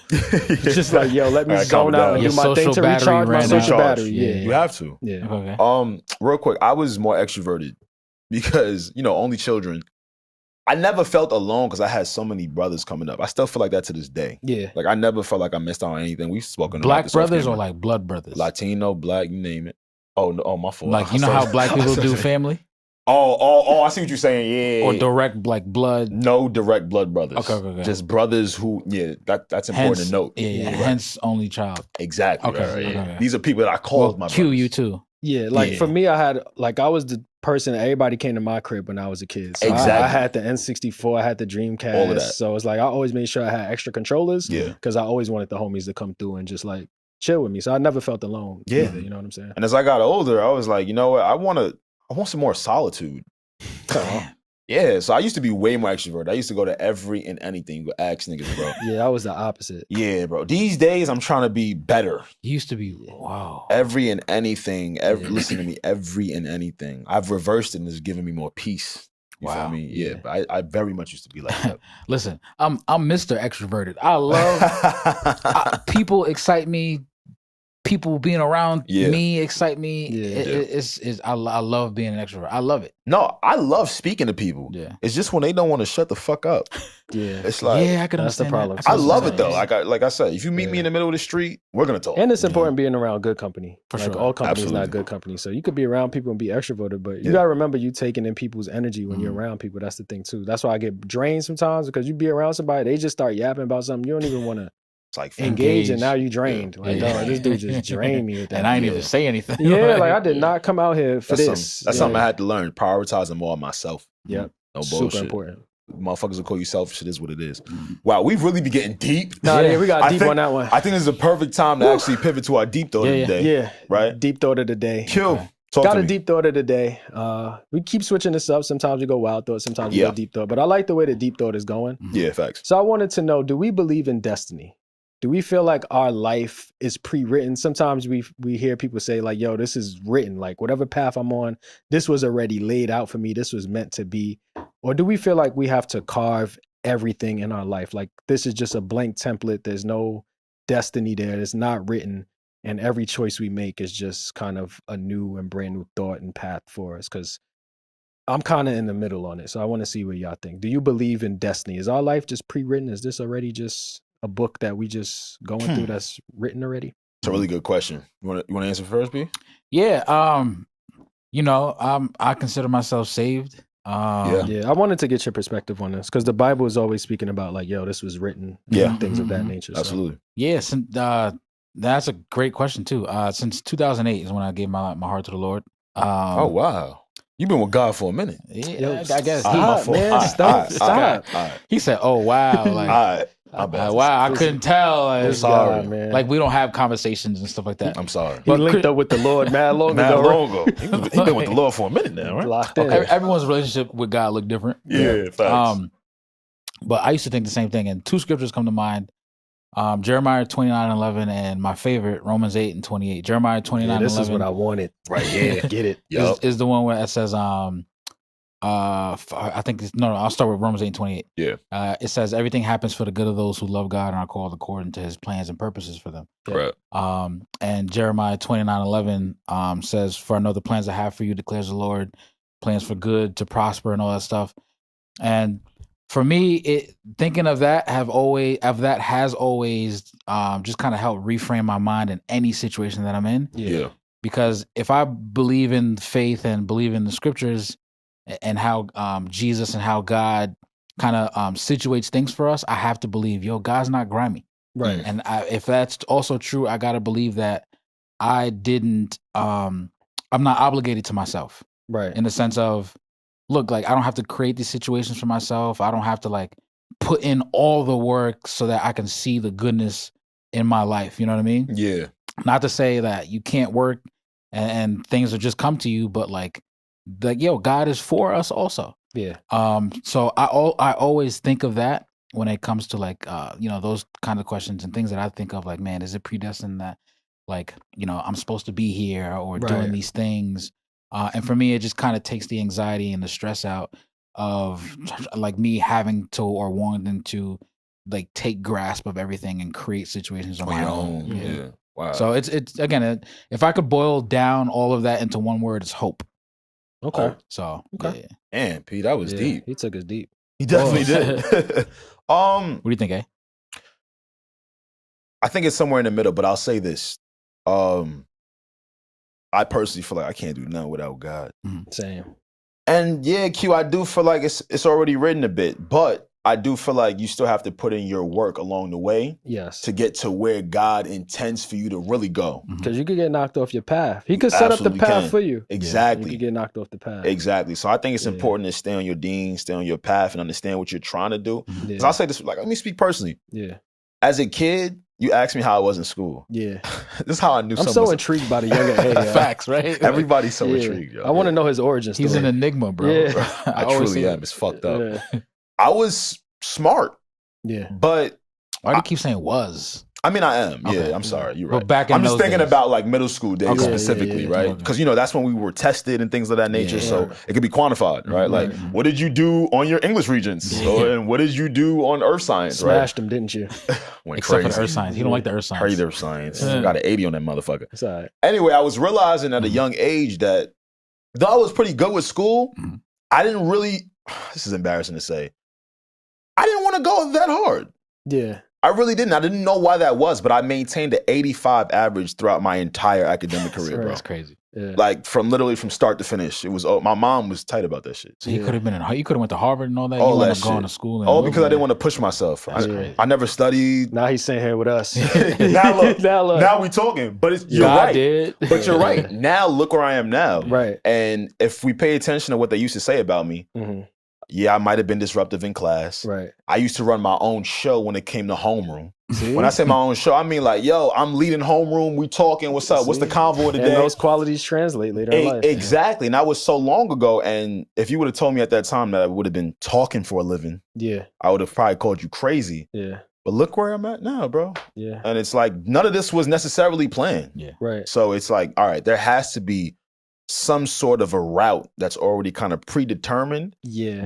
It's just like, yo, let me zone out and do my thing to recharge my social battery. Yeah, you have to. Yeah. Okay. Real quick, I was more extroverted because only children. I never felt alone because I had so many brothers coming up. I still feel like that to this day. Yeah. Like I never felt like I missed out on anything. We've spoken about Black this brothers or like blood brothers? Latino, black, you name it. Oh, no, my fault. Like how black people do family? Oh, I see what you're saying. Yeah. Or direct like blood. No direct blood brothers. Okay. Just brothers who, that's important to note. Yeah. Hence only child. Exactly. Okay. Right. These are people that I called my brothers. Q, you too. Yeah, like for me, I was the person that everybody came to my crib when I was a kid. So exactly. I had the N64, I had the Dreamcast. All of that. So it's like I always made sure I had extra controllers. Yeah. Because I always wanted the homies to come through and just like chill with me. So I never felt alone. Yeah. Either, you know what I'm saying? And as I got older, I was like, you know what? I want some more solitude. Yeah, so I used to be way more extrovert. I used to go to every and anything with ask niggas, bro. Yeah, I was the opposite. Yeah, bro. These days, I'm trying to be better. You used to be, wow. Every and anything. Listen to me, every and anything. I've reversed it and it's giving me more peace. You feel me? Yeah, but I very much used to be like that. Listen, I'm Mr. Extroverted. I love people excite me. People being around me excite me. I love being an extrovert. I love it. No, I love speaking to people. Yeah, it's just when they don't want to shut the fuck up. Yeah, it's like I can understand. That's the problem. I love it though. Like I said, if you meet me in the middle of the street, we're gonna talk. And it's important being around good company. For like sure. all company is not good company. So you could be around people and be extroverted, but you gotta remember you taking in people's energy when you're around people. That's the thing too. That's why I get drained sometimes because you be around somebody, they just start yapping about something you don't even want to. Like engage and now you drained. Like, dog, this dude just drained me with that. And I didn't even say anything. Yeah, like I did not come out here for this. That's something I had to learn. Prioritizing more of myself. Yep. No bullshit. Super important. motherfuckers will call you selfish. It is what it is. Wow, we've really be getting deep. Yeah, we got deep on that one. I think this is a perfect time to actually pivot to our deep thought of the day. Yeah. Right? Deep thought of the day. Q. Got a deep thought of the day. We keep switching this up. Sometimes we go wild thought, sometimes we go deep thought. But I like the way the deep thought is going. Yeah, facts. So I wanted to know, do we believe in destiny? Do we feel like our life is pre-written? Sometimes we hear people say like, yo, this is written. Like whatever path I'm on, this was already laid out for me. This was meant to be. Or do we feel like we have to carve everything in our life? Like this is just a blank template. There's no destiny there. It's not written. And every choice we make is just kind of a new and brand new thought and path for us. Because I'm kind of in the middle on it. So I want to see what y'all think. Do you believe in destiny? Is our life just pre-written? Is this already just a book that we just going through that's written already? It's a really good question. You want to answer first, B? Yeah. I consider myself saved. I wanted to get your perspective on this because the Bible is always speaking about like, yo, this was written. Things of that nature. Absolutely. So. Yeah. That's a great question too. Since 2008 is when I gave my heart to the Lord. Oh, wow. You've been with God for a minute. Yeah, I guess. Stop. He said, "Oh wow!" Like, wow, I couldn't tell. Like, sorry, man. Like we don't have conversations and stuff like that. I'm sorry. But linked up with the Lord mad long ago. He's been with the Lord for a minute now, right? Locked in. Everyone's relationship with God look different. Yeah, facts. But I used to think the same thing, and two scriptures come to mind. Jeremiah 29:11 and my favorite, Romans 8:28. Jeremiah 29:11. This is what I wanted. Right here. Get it. Is the one where it says, I think I'll start with Romans 8:28. Yeah. It says everything happens for the good of those who love God and are called according to his plans and purposes for them. Correct. And Jeremiah 29:11 says, for I know the plans I have for you, declares the Lord, plans for good, to prosper and all that stuff. And for me, thinking of that has always just kind of helped reframe my mind in any situation that I'm in. Yeah. Because if I believe in faith and believe in the scriptures and how Jesus and how God kind of situates things for us, I have to believe, God's not grimy. Right. And if that's also true, I got to believe that I'm not obligated to myself. Right. In the sense of, look, like I don't have to create these situations for myself. I don't have to like put in all the work so that I can see the goodness in my life. You know what I mean? Yeah. Not to say that you can't work and things will just come to you, but like God is for us also. Yeah. So I always think of that when it comes to like those kind of questions and things that I think of, like, man, is it predestined that like I'm supposed to be here or doing these things? And for me, it just kind of takes the anxiety and the stress out of like me having to or wanting to like take grasp of everything and create situations on my own. Yeah. Wow. So it's again, if I could boil down all of that into one word, it's hope. Okay. So okay. Man, Pete, that was deep. He took us deep. He definitely did. What do you think, I think it's somewhere in the middle, but I'll say this. I personally feel like I can't do nothing without God. Same. And yeah, Q, I do feel like it's already written a bit, but I do feel like you still have to put in your work along the way. Yes. To get to where God intends for you to really go. Because you could get knocked off your path. He could set up the path for you. Exactly. You could get knocked off the path. Exactly. So I think it's important to stay on your dean, stay on your path, and understand what you're trying to do. Because I'll say this, like, let me speak personally. Yeah. As a kid, you asked me how I was in school. Yeah. This is how I knew I'm so intrigued by the younger age. Facts, right? Everybody's so intrigued. Yo. I want to know his origin story. He's an enigma, bro. Yeah. I truly am. It's fucked up. Yeah. I was smart. Yeah. But why do you keep saying was? I mean, I am. Okay. Yeah, I'm sorry. You're right. But back in I'm just thinking days. about like middle school days specifically, right? Because, that's when we were tested and things of that nature. So it could be quantified, right? Like, what did you do on your English regents? And what did you do on earth science, Smashed them, didn't you? Went Except crazy. for the earth science. He don't like the earth science. Hate earth science. Got an 80 on that motherfucker. It's all right. Anyway, I was realizing at a young age that though I was pretty good with school, I didn't really, this is embarrassing to say, I didn't want to go that hard. Yeah. I really didn't. I didn't know why that was, but I maintained an 85 average throughout my entire academic career, bro. That's crazy. Yeah. Like from start to finish. It was my mom was tight about that shit. So you could have been you could have went to Harvard and all that. All you that shit. Going to school. And all because I didn't want to push myself. I never studied. Now he's sitting here with us. Now look. Now we talking. But you're God right. Did. But you're right. Now look where I am now. Right. And if we pay attention to what they used to say about me, Yeah, I might have been disruptive in class. Right. I used to run my own show when it came to homeroom. See? When I say my own show, I mean like, yo, I'm leading homeroom. We talking. What's up? What's the convo today? And those qualities translate later in life. Exactly. And that was so long ago. And if you would have told me at that time that I would have been talking for a living, I would have probably called you crazy. Yeah. But look where I'm at now, bro. Yeah. And it's like none of this was necessarily planned. Yeah. Right. So it's like, all right, there has to be some sort of a route that's already kind of predetermined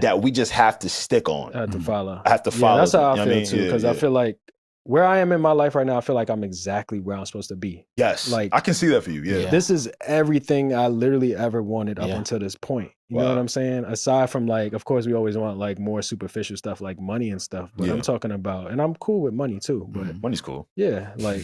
that we just have to stick on. I have to follow. I have to follow. That's how I feel too. Because I feel like where I am in my life right now, I feel like I'm exactly where I'm supposed to be. Yes. Like I can see that for you. Yeah. This is everything I literally ever wanted up until this point. You know what I'm saying? Aside from like, of course, we always want like more superficial stuff like money and stuff. But I'm talking about, and I'm cool with money too. But money's cool. Yeah. Like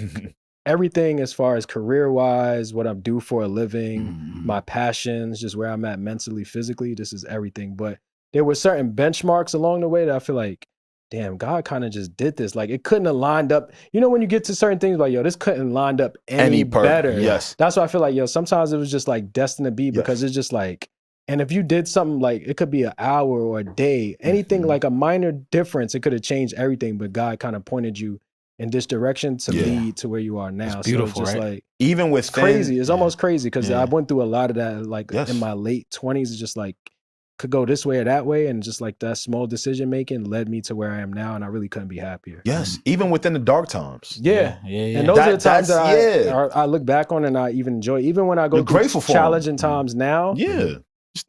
everything as far as career-wise, what I'm due for a living, my passions, just where I'm at mentally, physically, this is everything. But there were certain benchmarks along the way that I feel like, damn, God kind of just did this. Like it couldn't have lined up. You know, when you get to certain things like, yo, this couldn't lined up any better. Yes. That's why I feel like, yo, sometimes it was just like destined to be because it's just like, and if you did something like, it could be an hour or a day, anything like a minor difference, it could have changed everything. But God kind of pointed you in this direction to lead to where you are now. It's beautiful, so it's just like even with crazy. It's almost crazy because I went through a lot of that. Like in my late 20s, it's just like could go this way or that way, and just like that small decision making led me to where I am now, and I really couldn't be happier. Yes, even within the dark times. And those are the times that I look back on and I even enjoy. Even when I go through challenging times now. Yeah,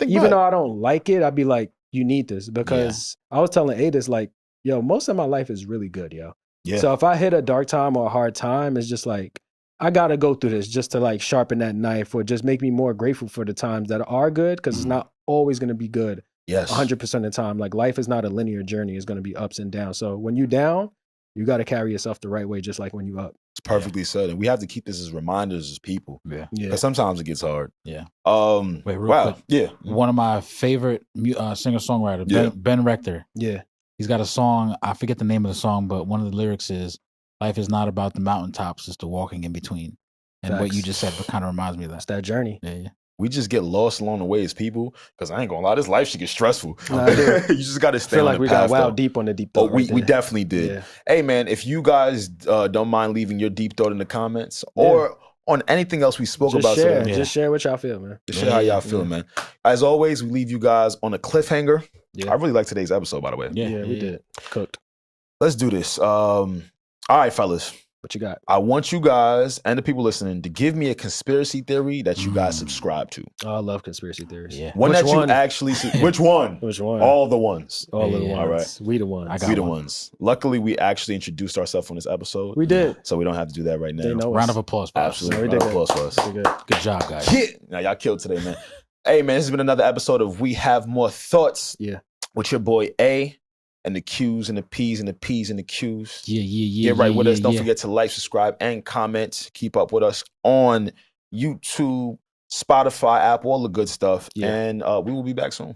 even though I don't like it, I'd be like, you need this because I was telling Adis like, yo, most of my life is really good, yo. Yeah. So if I hit a dark time or a hard time, it's just like, I got to go through this just to like sharpen that knife or just make me more grateful for the times that are good because it's not always going to be good 100% of the time. Like life is not a linear journey. It's going to be ups and downs. So when you down, you got to carry yourself the right way just like when you up. It's perfectly said. And we have to keep this as reminders as people. Yeah. Because sometimes it gets hard. Yeah. Wait, real quick. Yeah. One of my favorite singer-songwriter, Ben Rector. Yeah. He's got a song, I forget the name of the song, but one of the lyrics is, life is not about the mountaintops, it's the walking in between. And what you just said kind of reminds me of that. It's that journey. Yeah. We just get lost along the way as people, because I ain't gonna lie, this life should get stressful. You just got to stay on the path. I feel like we got wild deep on the deep thought. We definitely did. Yeah. Hey, man, if you guys don't mind leaving your deep thought in the comments or on anything else we spoke about today. Just share what y'all feel, man. Just share how y'all feel, man. As always, we leave you guys on a cliffhanger. Yeah. I really like today's episode, by the way. Yeah, we did. Cooked. Let's do this. All right, fellas. What you got? I want you guys and the people listening to give me a conspiracy theory that you guys subscribe to. Oh, I love conspiracy theories. Yeah. One that you actually which one? Which one? All the ones. All the ones. All right. We the ones. We the ones. Luckily, we actually introduced ourselves on this episode. We did. So we don't have to do that right now. Round of applause for us. Absolutely. Round of applause for us. Good job, guys. Yeah. Now, y'all killed today, man. Hey, man, this has been another episode of We Have More Thoughts. Yeah. With your boy A. And the Q's and the P's and the P's and the Q's. Yeah. Get right with us. Don't forget to like, subscribe, and comment. Keep up with us on YouTube, Spotify, Apple, all the good stuff. Yeah. And we will be back soon.